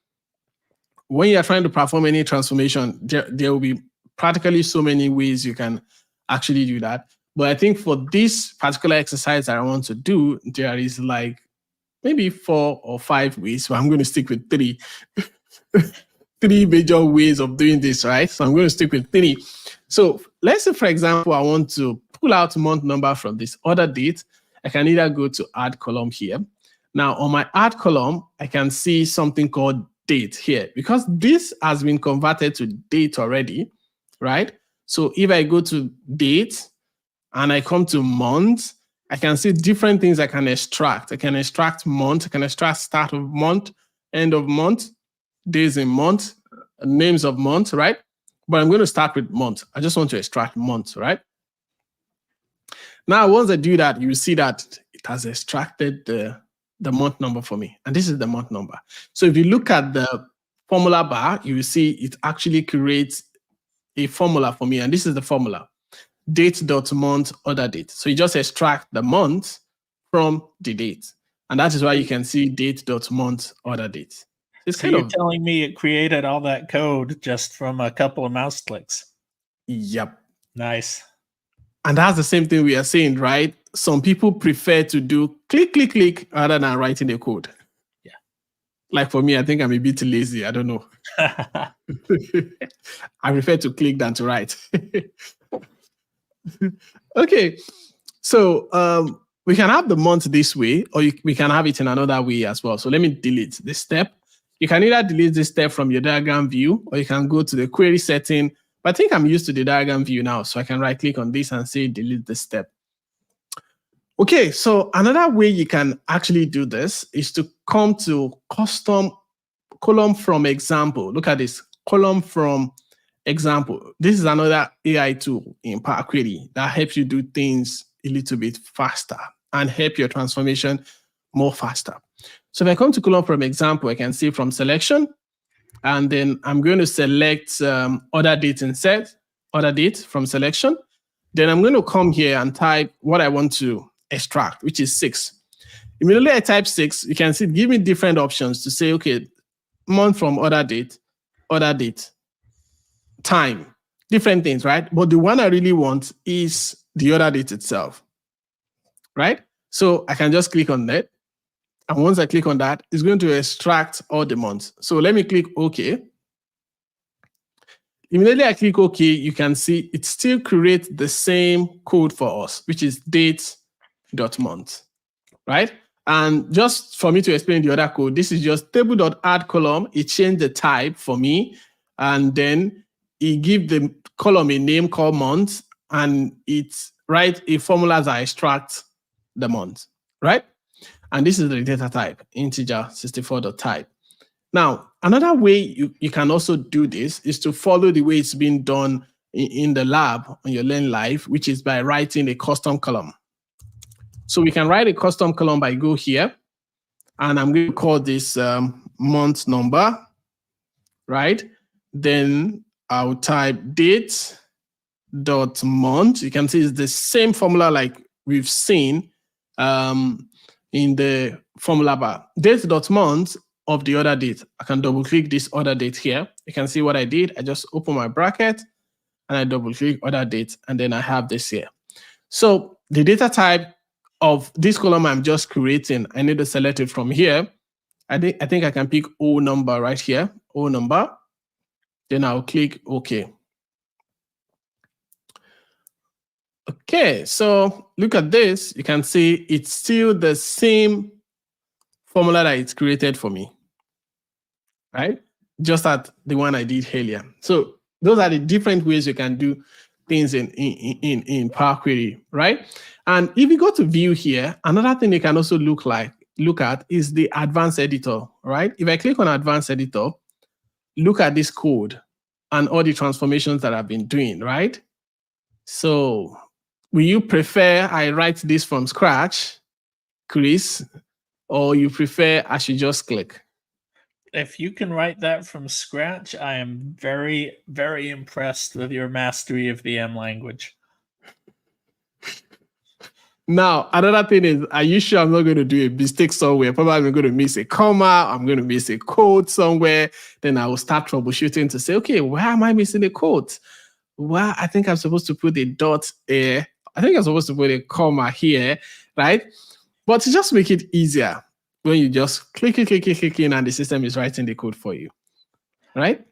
When you're trying to perform any transformation, there will be practically so many ways you can actually do that. But I think for this particular exercise that I want to do, there is like maybe 4 or 5 ways. So I'm going to stick with 3. 3 major ways of doing this, right? So I'm going to stick with 3. So let's say, for example, I want to pull out month number from this order date. I can either go to add column here. Now on my add column, I can see something called date here because this has been converted to date already, right? So if I go to date and I come to month, I can see different things I can extract. I can extract month, I can extract start of month, end of month, days in month, names of month, right? But I'm going to start with month. I just want to extract month, right? Now, once I do that, you see that it has extracted the month number for me. And this is the month number. So if you look at the formula bar, you will see it actually creates a formula for me. And this is the formula, date.month order date. So you just extract the month from the date. And that is why you can see date.month order date. It's so you're telling me it created all that code just from a couple of mouse clicks? Yep. Nice. And that's the same thing we are saying, right? Some people prefer to do click, click, click rather than writing the code. Yeah. Like for me, I think I'm a bit lazy. I don't know. I prefer to click than to write. Okay. So we can have the month this way, or we can have it in another way as well. So let me delete this step. You can either delete this step from your diagram view, or you can go to the query setting. But I think I'm used to the diagram view now, so I can right click on this and say delete this step. Okay, so another way you can actually do this is to come to custom column from example. Look at this, column from example. This is another AI tool in Power Query that helps you do things a little bit faster and help your transformation more faster. So if I come to column from example, I can see from selection, and then I'm going to select order date instead, order date from selection. Then I'm going to come here and type what I want to extract, which is 6. Immediately I type 6, you can see give me different options to say, okay, month from order date, time, different things, right? But the one I really want is the order date itself, right? So I can just click on that. And once I click on that, it's going to extract all the months. So let me click OK. Immediately I click OK, you can see it still creates the same code for us, which is date.month, right? And just for me to explain the other code, this is just table.add column. It changed the type for me. And then it gives the column a name called month. And it's write a formula that extract the month, right? And this is the data type, integer 64.type. Now, another way you can also do this is to follow the way it's been done in the lab on your Learn Live, which is by writing a custom column. So we can write a custom column by go here, and I'm going to call this month number, right? Then I'll type date.month. You can see it's the same formula like we've seen in the formula bar. Date.month of the order date. I can double click this order date here. You can see what I did. I just open my bracket and I double click order date, and then I have this here. So the data type of this column I'm just creating, I need to select it from here. I think I can pick O number right here, O number. Then I'll click OK. Okay, so look at this. You can see it's still the same formula that it's created for me, right? Just at the one I did earlier. So those are the different ways you can do things in Power Query, right? And if you go to view here, another thing you can also look at is the advanced editor, right? If I click on advanced editor, look at this code and all the transformations that I've been doing, right? So will you prefer I write this from scratch, Chris, or you prefer I should just click? If you can write that from scratch, I am very, very impressed with your mastery of the M language. Now, another thing is, are you sure I'm not going to do a mistake somewhere? Probably I'm going to miss a comma, I'm going to miss a quote somewhere. Then I will start troubleshooting to say, okay, why am I missing a quote? Well, I think I'm supposed to put a dot here. I think I'm supposed to put a comma here, right? But to just make it easier, when you just click in and the system is writing the code for you, right?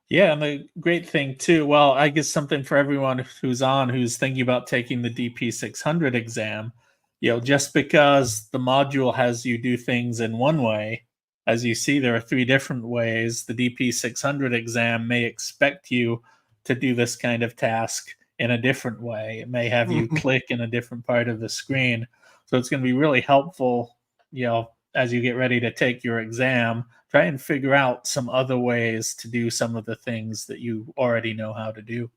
Yeah, and the great thing too, well, I guess something for everyone who's thinking about taking the DP600 exam, just because the module has you do things in one way, as you see, there are 3 different ways. The DP600 exam may expect you to do this kind of task in a different way. It may have you click in a different part of the screen. So it's going to be really helpful, as you get ready to take your exam, try and figure out some other ways to do some of the things that you already know how to do.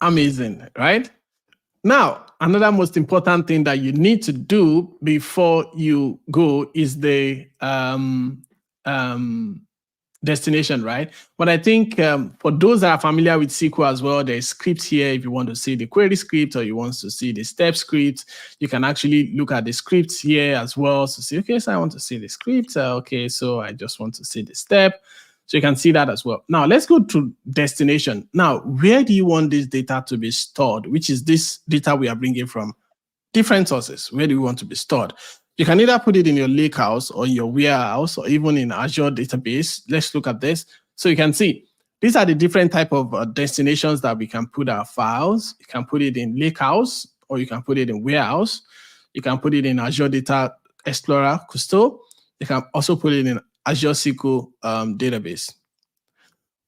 Amazing, right? Now, another most important thing that you need to do before you go is the destination, right? But I think for those that are familiar with SQL as well, there's scripts here. If you want to see the query script or you want to see the step script, you can actually look at the scripts here as well. So see, okay, so I want to see the script. Okay, so I just want to see the step. So you can see that as well. Now let's go to destination. Now, where do you want this data to be stored? Which is this data we are bringing from different sources. Where do you want to be stored? You can either put it in your lakehouse or your warehouse or even in Azure database. Let's look at this. So you can see these are the different type of destinations that we can put our files. You can put it in lakehouse or you can put it in warehouse. You can put it in Azure Data Explorer Custo. You can also put it in Azure SQL database.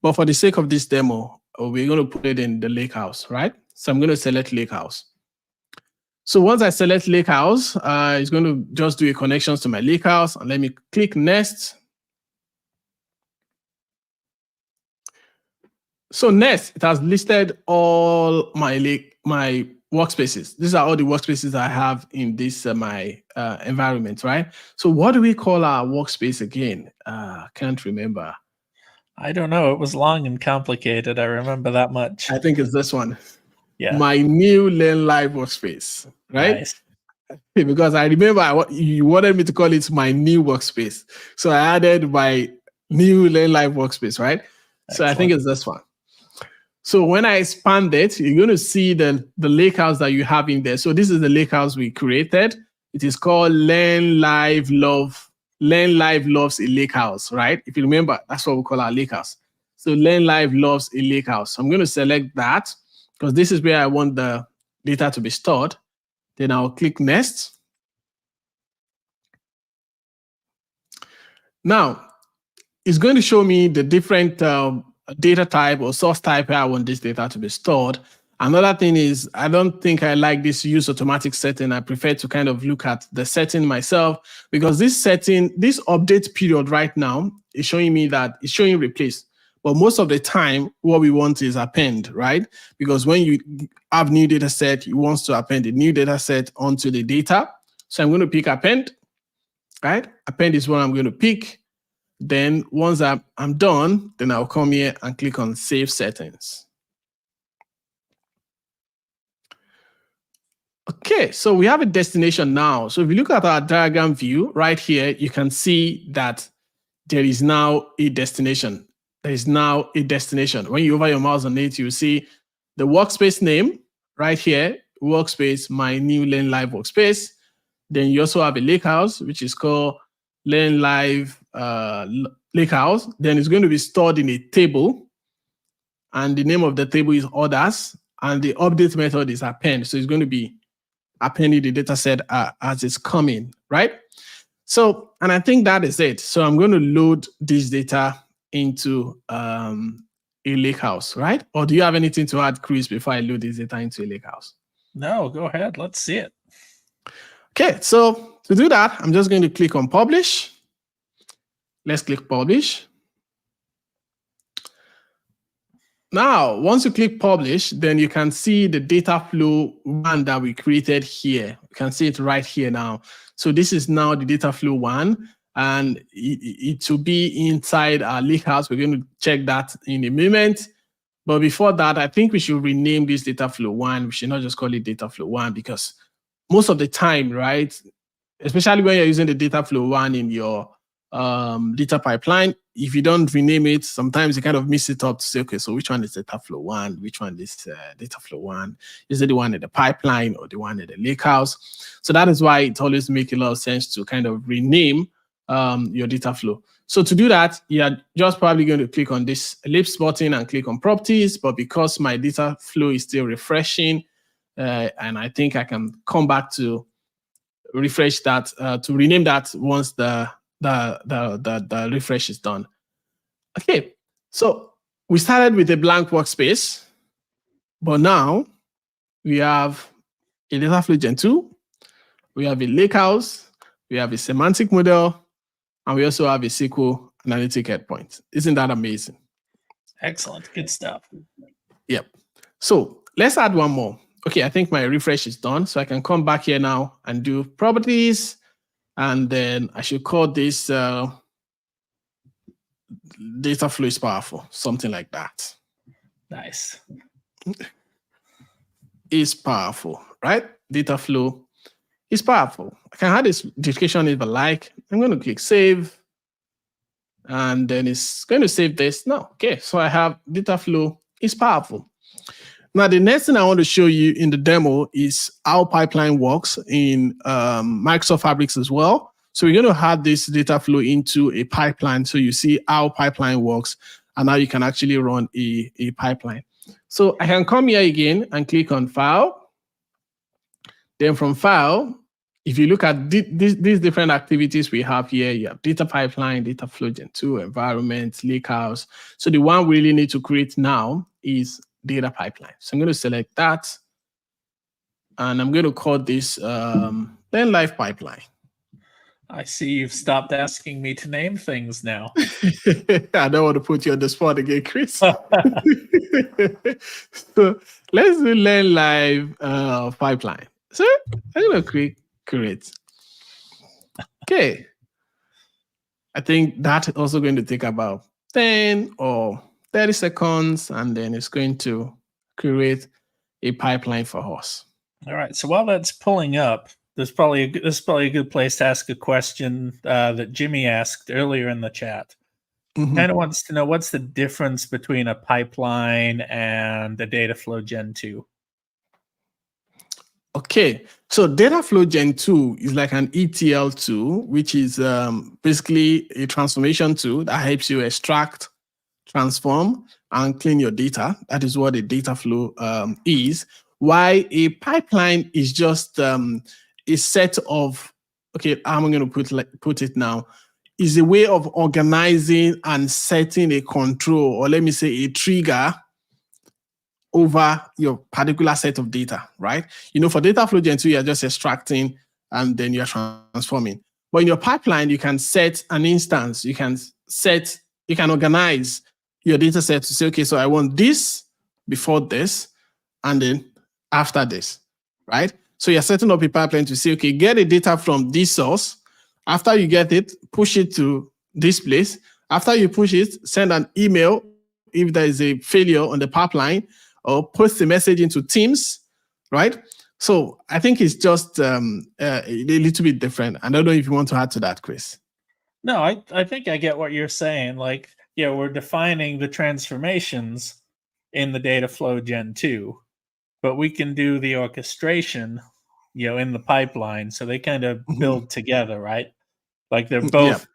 But for the sake of this demo, we're going to put it in the lakehouse, right? So I'm going to select lakehouse. So once I select lakehouse, it's going to just do a connections to my lakehouse, and let me click next. So next, it has listed all my workspaces. These are all the workspaces I have in this my environment, right? So what do we call our workspace again? Can't remember. I don't know. It was long and complicated. I remember that much. I think it's this one. Yeah. My new Learn Live workspace, right? Nice. Because I remember you wanted me to call it my new workspace. So I added my new Learn Live workspace, right? Excellent. So I think it's this one. So when I expand it, you're going to see the lakehouse that you have in there. So this is the lakehouse we created. It is called Learn Live Loves a Lakehouse, right? If you remember, that's what we call our lakehouse. So Learn Live Loves a Lakehouse. So I'm going to select that because this is where I want the data to be stored. Then I'll click next. Now, it's going to show me the different data type or source type where I want this data to be stored. Another thing is, I don't think I like this use automatic setting. I prefer to kind of look at the setting myself because this setting, this update period right now is showing me that it's showing replace. But most of the time, what we want is append, right? Because when you have new data set, you want to append a new data set onto the data. So I'm going to pick append, right? Append is what I'm going to pick. Then once I'm done, then I'll come here and click on Save Settings. Okay, so we have a destination now. So if you look at our diagram view right here, you can see that there is now a destination. There is now a destination. When you hover your mouse on it, you see the workspace name right here, workspace, my new Learn Live workspace. Then you also have a lakehouse, which is called Learn Live Lakehouse. Then it's going to be stored in a table. And the name of the table is Others. and the update method is append. So it's going to be appending the data set as it's coming, right? So, and I think that is it. So I'm going to load this data into a lakehouse, right? Or do you have anything to add, Chris, before I load this data into a lakehouse? No, go ahead. Let's see it. Okay, so to do that, I'm just going to click on publish. Let's click publish. Now, once you click publish, then you can see the Dataflow one that we created here. You can see it right here now. So this is now the Dataflow one, and it will be inside our lakehouse. We're going to check that in a moment. But before that, I think we should rename this Dataflow one. We should not just call it Dataflow one, because most of the time, right, especially when you're using the Dataflow one in your data pipeline, if you don't rename it, sometimes you kind of mix it up to say, okay, so which one is Dataflow one? Which one is Dataflow one? Is it the one in the pipeline or the one in the lakehouse? So that is why it always makes a lot of sense to kind of rename your Dataflow. So to do that, you're just probably going to click on this ellipse button and click on properties. But because my Dataflow is still refreshing, and I think I can come back to refresh that, to rename that once the refresh is done. Okay, so we started with a blank workspace, but now we have a Dataflows Gen2, we have a lakehouse, we have a semantic model, and we also have a SQL analytic endpoint. Isn't that amazing? Excellent, good stuff. Yep. So let's add one more. Okay, I think my refresh is done, so I can come back here now and do properties. And then I should call this Dataflow is powerful, something like that. Nice. Is powerful, right? Dataflow is powerful. I can add this description if I like. I'm going to click save. And then it's going to save this. No, okay, so I have Dataflow is powerful. Now, the next thing I want to show you in the demo is how pipeline works in Microsoft Fabrics as well. So we're going to add this Dataflow into a pipeline so you see how pipeline works and how you can actually run a pipeline. So I can come here again and click on File. Then from File, if you look at these different activities we have here, you have data pipeline, Dataflows Gen2, environment, lakehouse. So the one we really need to create now is data pipeline. So I'm going to select that, and I'm going to call this Learn Live Pipeline. I see you've stopped asking me to name things now. I don't want to put you on the spot again, Chris. So let's do Learn Live Pipeline. So I'm going to click Create. Okay. I think that's also going to take about 10 or 30 seconds, and then it's going to create a pipeline for us. All right. So while that's pulling up, this is probably a good place to ask a question that Jimmy asked earlier in the chat. Kind of wants to know what's the difference between a pipeline and the Dataflows Gen2. Okay, so Dataflows Gen2 is like an ETL tool, which is basically a transformation tool that helps you extract, transform, and clean your data. That is what a Dataflow is. Why a pipeline is just a set of, okay, I'm going to put it now, is a way of organizing and setting a control, or let me say a trigger over your particular set of data, right? You know, for Dataflows Gen2, you're just extracting and then you're transforming. But in your pipeline, you can set an instance, you can organize your data set to say, okay, so I want this before this, and then after this, right? So you're setting up a pipeline to say, okay, get the data from this source. After you get it, push it to this place. After you push it, send an email if there is a failure on the pipeline, or post a message into Teams, right? So I think it's just a little bit different. I don't know if you want to add to that, Chris. No, I think I get what you're saying. Like, yeah, we're defining the transformations in the Dataflows Gen2, but we can do the orchestration, you know, in the pipeline. So they kind of build together, right? Like they're both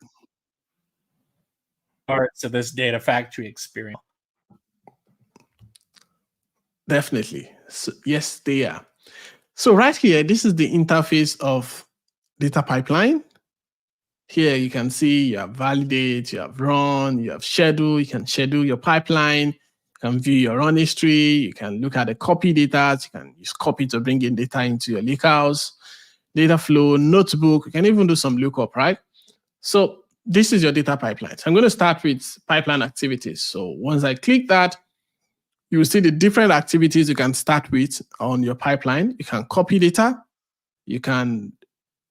parts of this data factory experience. Definitely. So, yes, they are. So right here, this is the interface of data pipeline. Here you can see you have validate, you have run, you have schedule. You can schedule your pipeline. You can view your run history. You can look at the copy data. You can use copy to bring in data into your lakehouse. Data flow, notebook. You can even do some lookup, right? So this is your data pipeline. So I'm going to start with pipeline activities. So once I click that, you will see the different activities you can start with on your pipeline. You can copy data. You can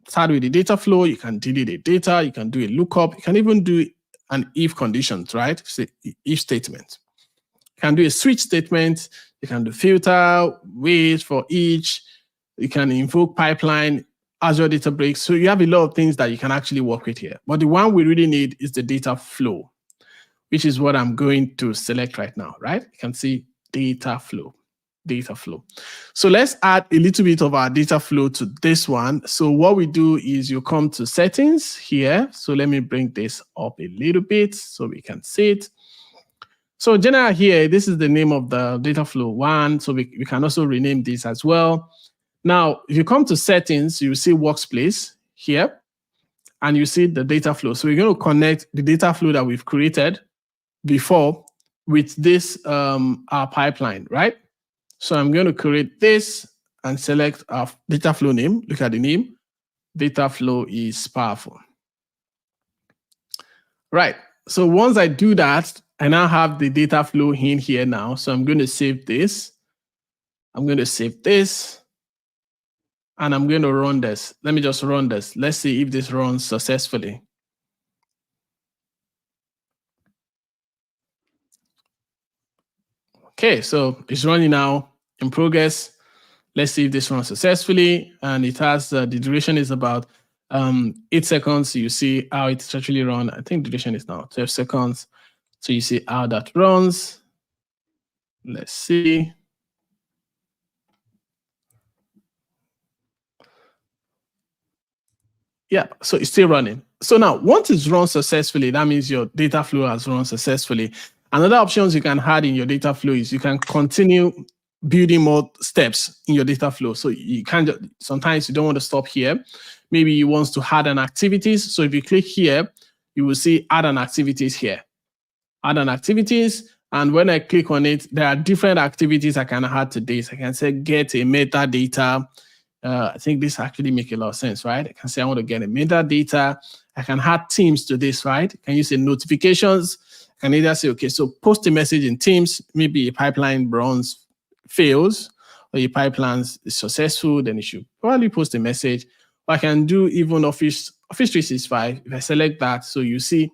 start with the data flow. You can delete the data. You can do a lookup. You can even do an if conditions, right? Say if statement. You can do a switch statement. You can do filter, wait for each. You can invoke pipeline, Azure Databricks. So you have a lot of things that you can actually work with here. But the one we really need is the data flow, which is what I'm going to select right now, right? You can see data flow. So let's add a little bit of our data flow to this one. So what we do is you come to settings here. So let me bring this up a little bit so we can see it. So general here, this is the name of the data flow one. So we can also rename this as well. Now, if you come to settings, you see workspace here, and you see the data flow. So we're going to connect the data flow that we've created before with this our pipeline, right? So I'm going to create this and select our data flow name. Look at the name. Data flow is powerful. Right. So once I do that, I now have the data flow in here now. So I'm going to save this. I'm going to save this. And I'm going to run this. Let me just run this. Let's see if this runs successfully. Okay, so it's running now in progress. Let's see if this runs successfully. And it has, the duration is about 8 seconds. So you see how it's actually run. I think the duration is now 12 seconds. So you see how that runs. Let's see. Yeah, so it's still running. So now, once it's run successfully, that means your data flow has run successfully. Another options you can add in your data flow is you can continue building more steps in your data flow. So you can't just, sometimes you don't want to stop here. Maybe you want to add an activities. So if you click here, you will see add an activities here. Add an activities. And when I click on it, there are different activities I can add to this. I can say get a metadata. I think this actually makes a lot of sense, right? I can say I want to get a metadata. I can add Teams to this, right? Can you say notifications? I can either say, okay, so post a message in Teams, maybe a pipeline runs fails, or your pipeline is successful, then you should probably post a message. Or I can do even Office 365. If I select that, so you see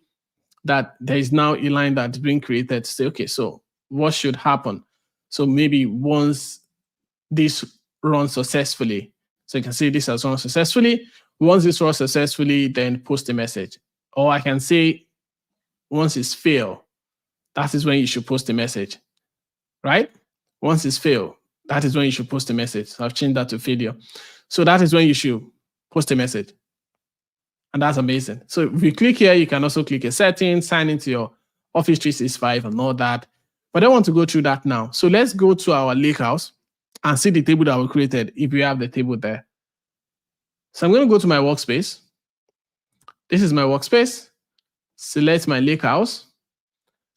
that there is now a line that's being created to say, okay, so what should happen? So maybe once this runs successfully, so you can see this has run successfully. Once this runs successfully, then post a message. Or I can say once it's failed, that is when you should post a message, right? Once it's failed, that is when you should post a message. So I've changed that to failure. So that is when you should post a message. And that's amazing. So if you click here, you can also click a setting, sign into your Office 365 and all that. But I want to go through that now. So let's go to our lakehouse and see the table that we created if we have the table there. So I'm going to go to my workspace. This is my workspace. Select my lakehouse.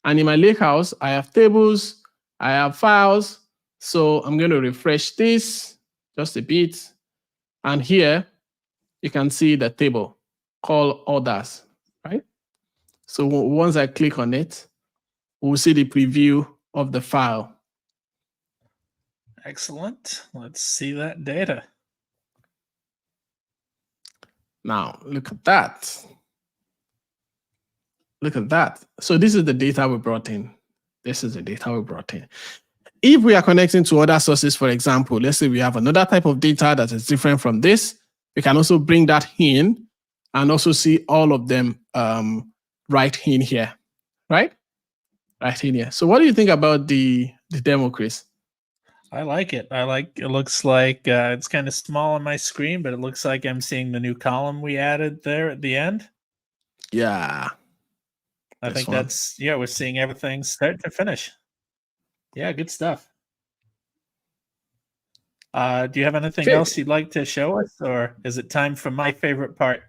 And in my lakehouse, I have tables, I have files. So I'm going to refresh this just a bit. And here, you can see the table called others, right? So once I click on it, we'll see the preview of the file. Excellent. Let's see that data. Now, look at that. Look at that. So this is the data we brought in. This is the data we brought in. If we are connecting to other sources, for example, let's say we have another type of data that is different from this, we can also bring that in and also see all of them right in here, right? Right in here. So what do you think about the demo, Chris? I like it. It looks like it's kind of small on my screen, but it looks like I'm seeing the new column we added there at the end. Yeah. I think that's, we're seeing everything start to finish. Yeah, good stuff. Do you have anything Okay. else you'd like to show us, or is it time for my favorite part?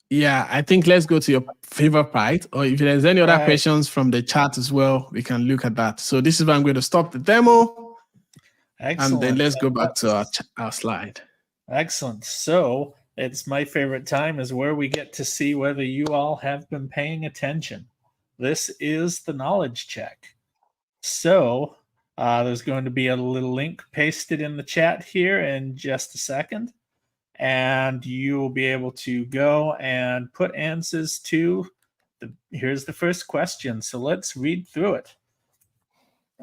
Yeah, I think let's go to your favorite part, or if there's any other questions from the chat as well, we can look at that. So this is where I'm going to stop the demo. Excellent. And then let's go back to our slide. Excellent. So it's my favorite time is where we get to see whether you all have been paying attention. This is the knowledge check. So there's going to be a little link pasted in the chat here in just a second. And you will be able to go and put answers to here's the first question. So let's read through it.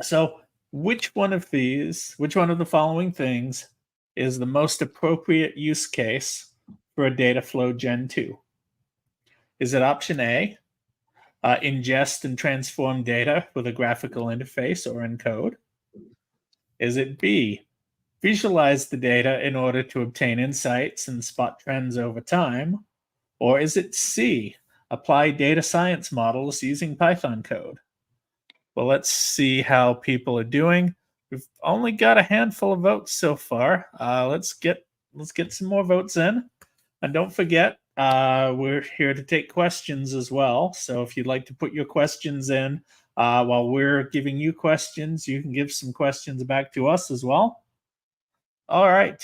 So which one of the following things is the most appropriate use case for a Dataflow Gen2? Is it option A, ingest and transform data with a graphical interface or encode? Is it B, visualize the data in order to obtain insights and spot trends over time? Or is it C, apply data science models using Python code? Well, let's see how people are doing. We've only got a handful of votes so far. Let's get some more votes in. And don't forget, we're here to take questions as well. So if you'd like to put your questions in while we're giving you questions, you can give some questions back to us as well. All right,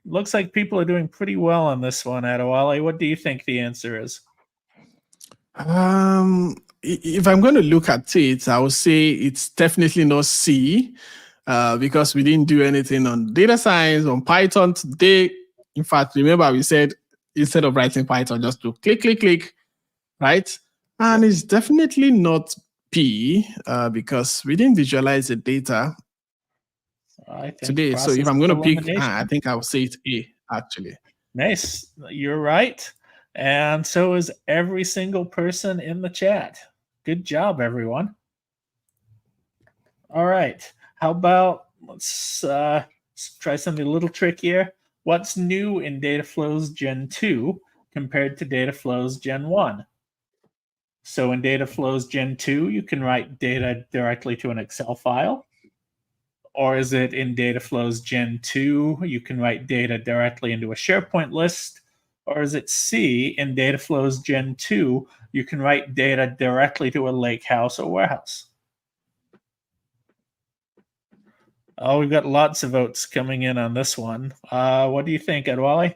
looks like people are doing pretty well on this one, Adewale. What do you think the answer is? If I'm going to look at it, I would say it's definitely not C, because we didn't do anything on data science, on Python today. In fact, remember we said instead of writing Python, just do click, click, click, right? And it's definitely not P, because we didn't visualize the data today. So if I'm going to pick, I think I would say it's A, actually. Nice. You're right. And so is every single person in the chat. Good job, everyone. All right. How about let's try something a little trickier. What's new in Dataflows Gen 2 compared to Dataflows Gen 1? So in Dataflows Gen 2, you can write data directly to an Excel file. Or is it in Dataflows Gen 2, you can write data directly into a SharePoint list? Or is it C, in Dataflows Gen 2, you can write data directly to a lakehouse or warehouse? Oh, we've got lots of votes coming in on this one. What do you think, Adewale?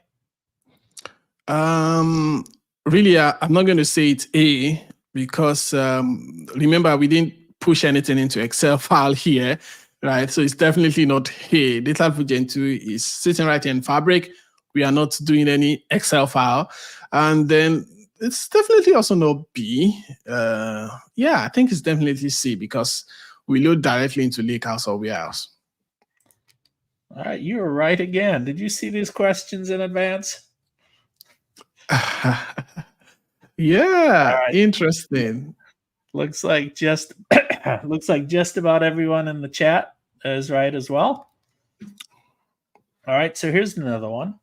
Really, I'm not going to say it's A, because remember, we didn't push anything into Excel file here, right? So it's definitely not A. Dataflows Gen 2 is sitting right here in Fabric. We are not doing any Excel file. And then it's definitely also not B. Yeah, I think it's definitely C, because we load directly into lakehouse or warehouse. All right, you were right again. Did you see these questions in advance? Yeah, right. Interesting. Looks like just about everyone in the chat is right as well. All right, so here's another one.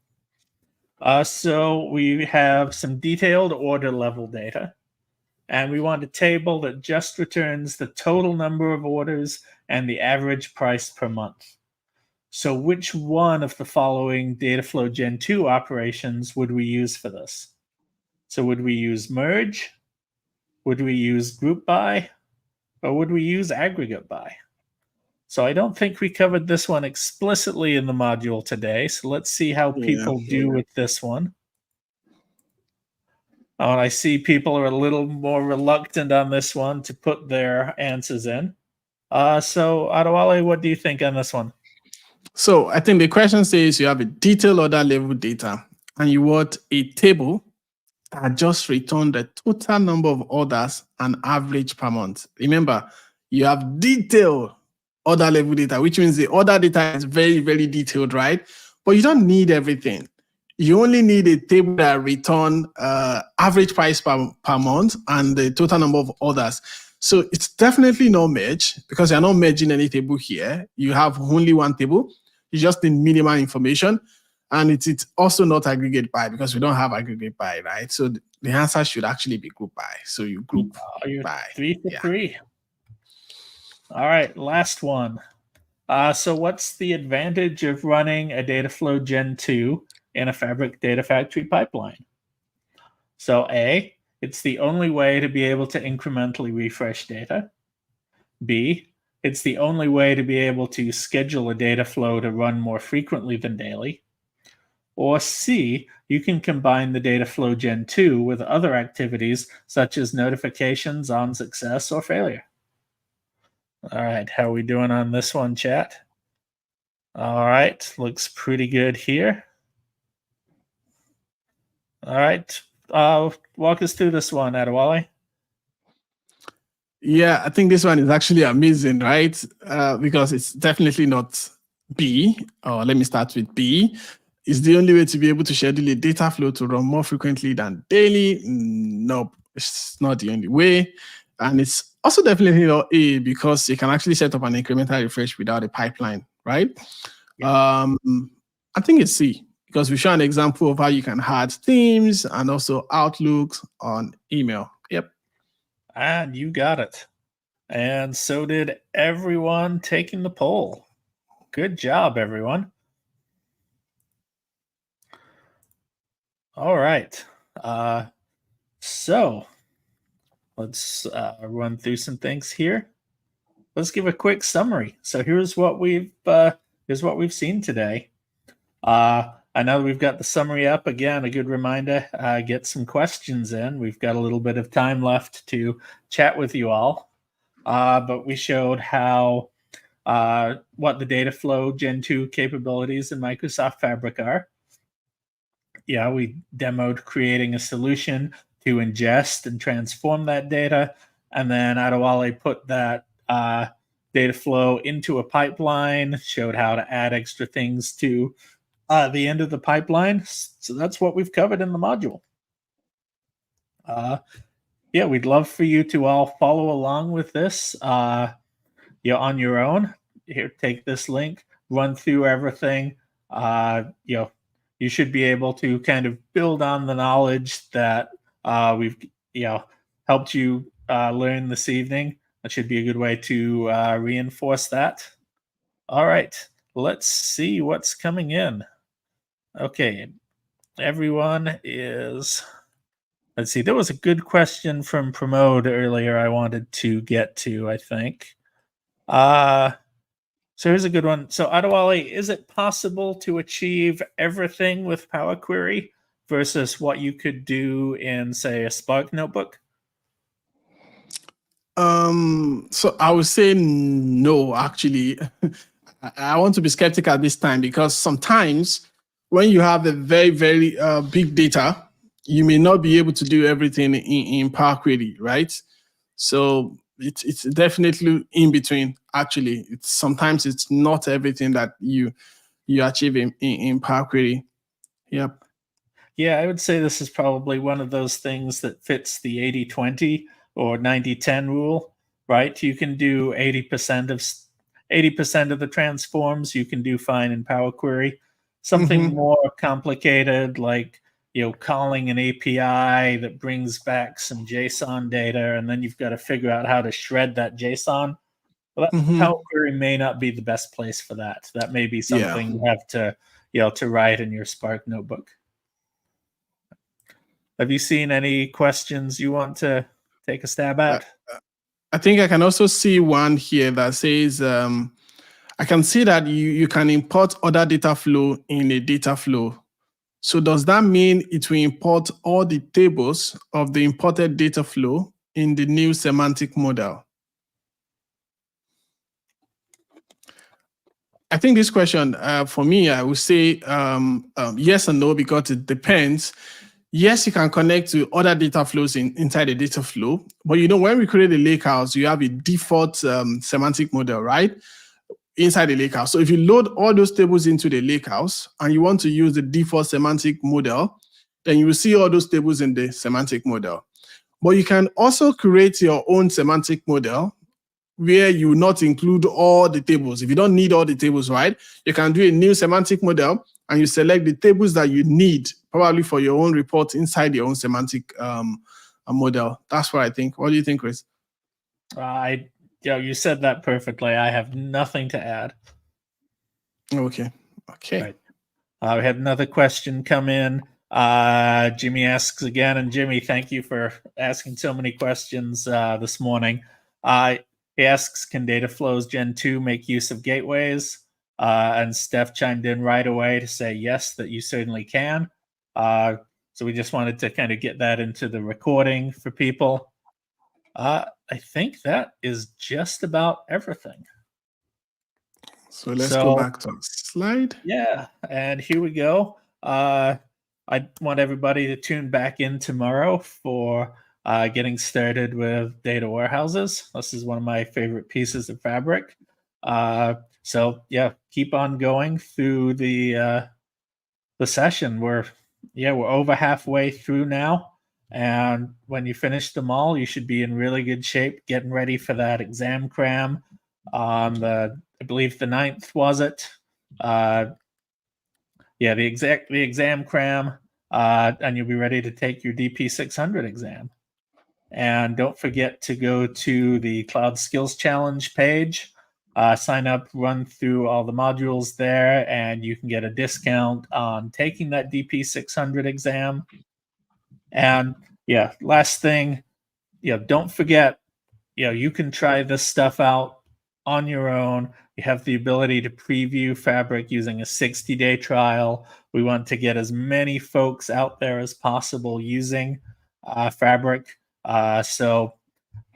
So we have some detailed order level data, and we want a table that just returns the total number of orders and the average price per month. So which one of the following Dataflow Gen 2 operations would we use for this? So would we use merge? Would we use group by? Or would we use aggregate by? So I don't think we covered this one explicitly in the module today. So let's see how people do with this one. Oh, and I see people are a little more reluctant on this one to put their answers in. So Adewale, what do you think on this one? So I think the question says you have a detailed order level data and you want a table that just return the total number of orders and average per month. Remember, you have detailed order level data, which means the order data is very, very detailed, right? But you don't need everything. You only need a table that return average price per month and the total number of orders. So it's definitely no merge, because you're not merging any table here. You have only one table. You just need minimal information. And it's also not aggregate by, because we don't have aggregate by, right? So the answer should actually be group by. So you group by. 3 for 3. All right, last one. So what's the advantage of running a Dataflow Gen2 in a Fabric Data Factory pipeline? So A, it's the only way to be able to incrementally refresh data. B, it's the only way to be able to schedule a data flow to run more frequently than daily. Or C, you can combine the Dataflow Gen2 with other activities such as notifications on success or failure. All right, how are we doing on this one, chat? All right, looks pretty good here. All right, walk us through this one, Adewale. Yeah, I think this one is actually amazing, right? Because it's definitely not B, or let me start with B. Is the only way to be able to schedule a data flow to run more frequently than daily? Nope, it's not the only way. And it's also definitely not A, because you can actually set up an incremental refresh without a pipeline, right? Yeah. I think it's C, because we show an example of how you can add themes and also outlooks on email. Yep. And you got it. And so did everyone taking the poll. Good job, everyone. All right. So let's run through some things here. Let's give a quick summary. So here's what we've seen today. I know we've got the summary up again. A good reminder: get some questions in. We've got a little bit of time left to chat with you all. But we showed how what the Dataflow Gen2 capabilities in Microsoft Fabric are. Yeah, we demoed creating a solution to ingest and transform that data, and then Adewale put that data flow into a pipeline, showed how to add extra things to the end of the pipeline. So that's what we've covered in the module. Yeah, we'd love for you to all follow along with this on your own. Here, take this link, run through everything. You should be able to kind of build on the knowledge that we've helped you learn this evening. That should be a good way to reinforce that. All right, let's see what's coming in. Okay, everyone is. Let's see. There was a good question from Pramod earlier I wanted to get to, I think. So here's a good one. So Adewale, is it possible to achieve everything with Power Query versus what you could do in, say, a Spark notebook? So I would say no, actually. I want to be skeptical this time, because sometimes when you have a very, very big data, you may not be able to do everything in Power Query, right? So it's definitely in between. Actually, sometimes it's not everything that you achieve in Power Query. Yep. Yeah, I would say this is probably one of those things that fits the 80-20 or 90-10 rule, right? You can do 80% of the transforms you can do fine in Power Query. Something more complicated, like calling an API that brings back some JSON data, and then you've got to figure out how to shred that JSON. Well, Power Query may not be the best place for that. That may be something you have to to write in your Spark notebook. Have you seen any questions you want to take a stab at? I think I can also see one here that says, I can see that you can import other data flow in a data flow. So does that mean it will import all the tables of the imported data flow in the new semantic model? I think this question, for me, I would say yes and no, because it depends. Yes, you can connect to other data flows inside the data flow. But when we create a lakehouse, you have a default semantic model, right? Inside the lakehouse. So if you load all those tables into the lakehouse and you want to use the default semantic model, then you will see all those tables in the semantic model. But you can also create your own semantic model where you will not include all the tables. If you don't need all the tables, right, you can do a new semantic model and you select the tables that you need, probably for your own report inside your own semantic model. That's what I think. What do you think, Chris? You said that perfectly. I have nothing to add. Okay. Okay. Right. We had another question come in. Jimmy asks again, and Jimmy, thank you for asking so many questions this morning. He asks, can Dataflows Gen2 make use of gateways? And Steph chimed in right away to say yes, that you certainly can. So we just wanted to kind of get that into the recording for people. I think that is just about everything. So let's go back to the slide. Yeah, and here we go. I want everybody to tune back in tomorrow for getting started with data warehouses. This is one of my favorite pieces of fabric. So yeah, keep on going through the session. We're over halfway through now, and when you finish them all, you should be in really good shape, getting ready for that exam cram on I believe the 9th, was it? The exam cram, and you'll be ready to take your DP 600 exam. And don't forget to go to the Cloud Skills Challenge page, sign up, run through all the modules there, and you can get a discount on taking that DP 600 exam. And last thing, don't forget, you can try this stuff out on your own. You have the ability to preview Fabric using a 60-day trial. We want to get as many folks out there as possible using Fabric. So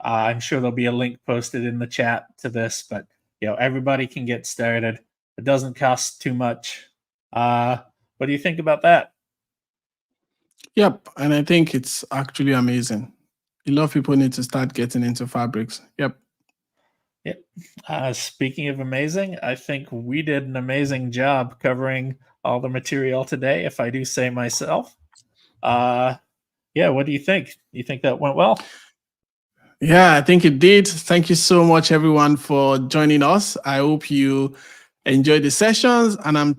I'm sure there'll be a link posted in the chat to this, but everybody can get started. It doesn't cost too much. What do you think about that? Yep, and I think it's actually amazing. A lot of people need to start getting into fabrics. Yep. Speaking of amazing, I think we did an amazing job covering all the material today, if I do say myself. What do you think? You think that went well? Yeah, I think it did. Thank you so much, everyone, for joining us. I hope you enjoyed the sessions, and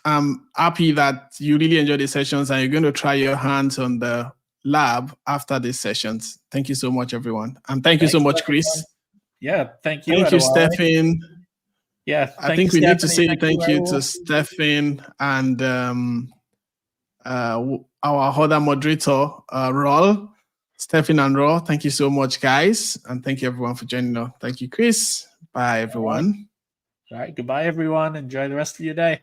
I'm happy that you really enjoyed the sessions and you're going to try your hands on the lab after these sessions. Thank you so much, everyone. And thank you so much, Chris. Yeah, thank you. Thank you, Stephen. Yeah, I think we need to say thank you to Stephen and our other moderator, Raul. Stephen and Raul, thank you so much, guys. And thank you, everyone, for joining us. Thank you, Chris. Bye, everyone. All right. Goodbye, everyone. Enjoy the rest of your day.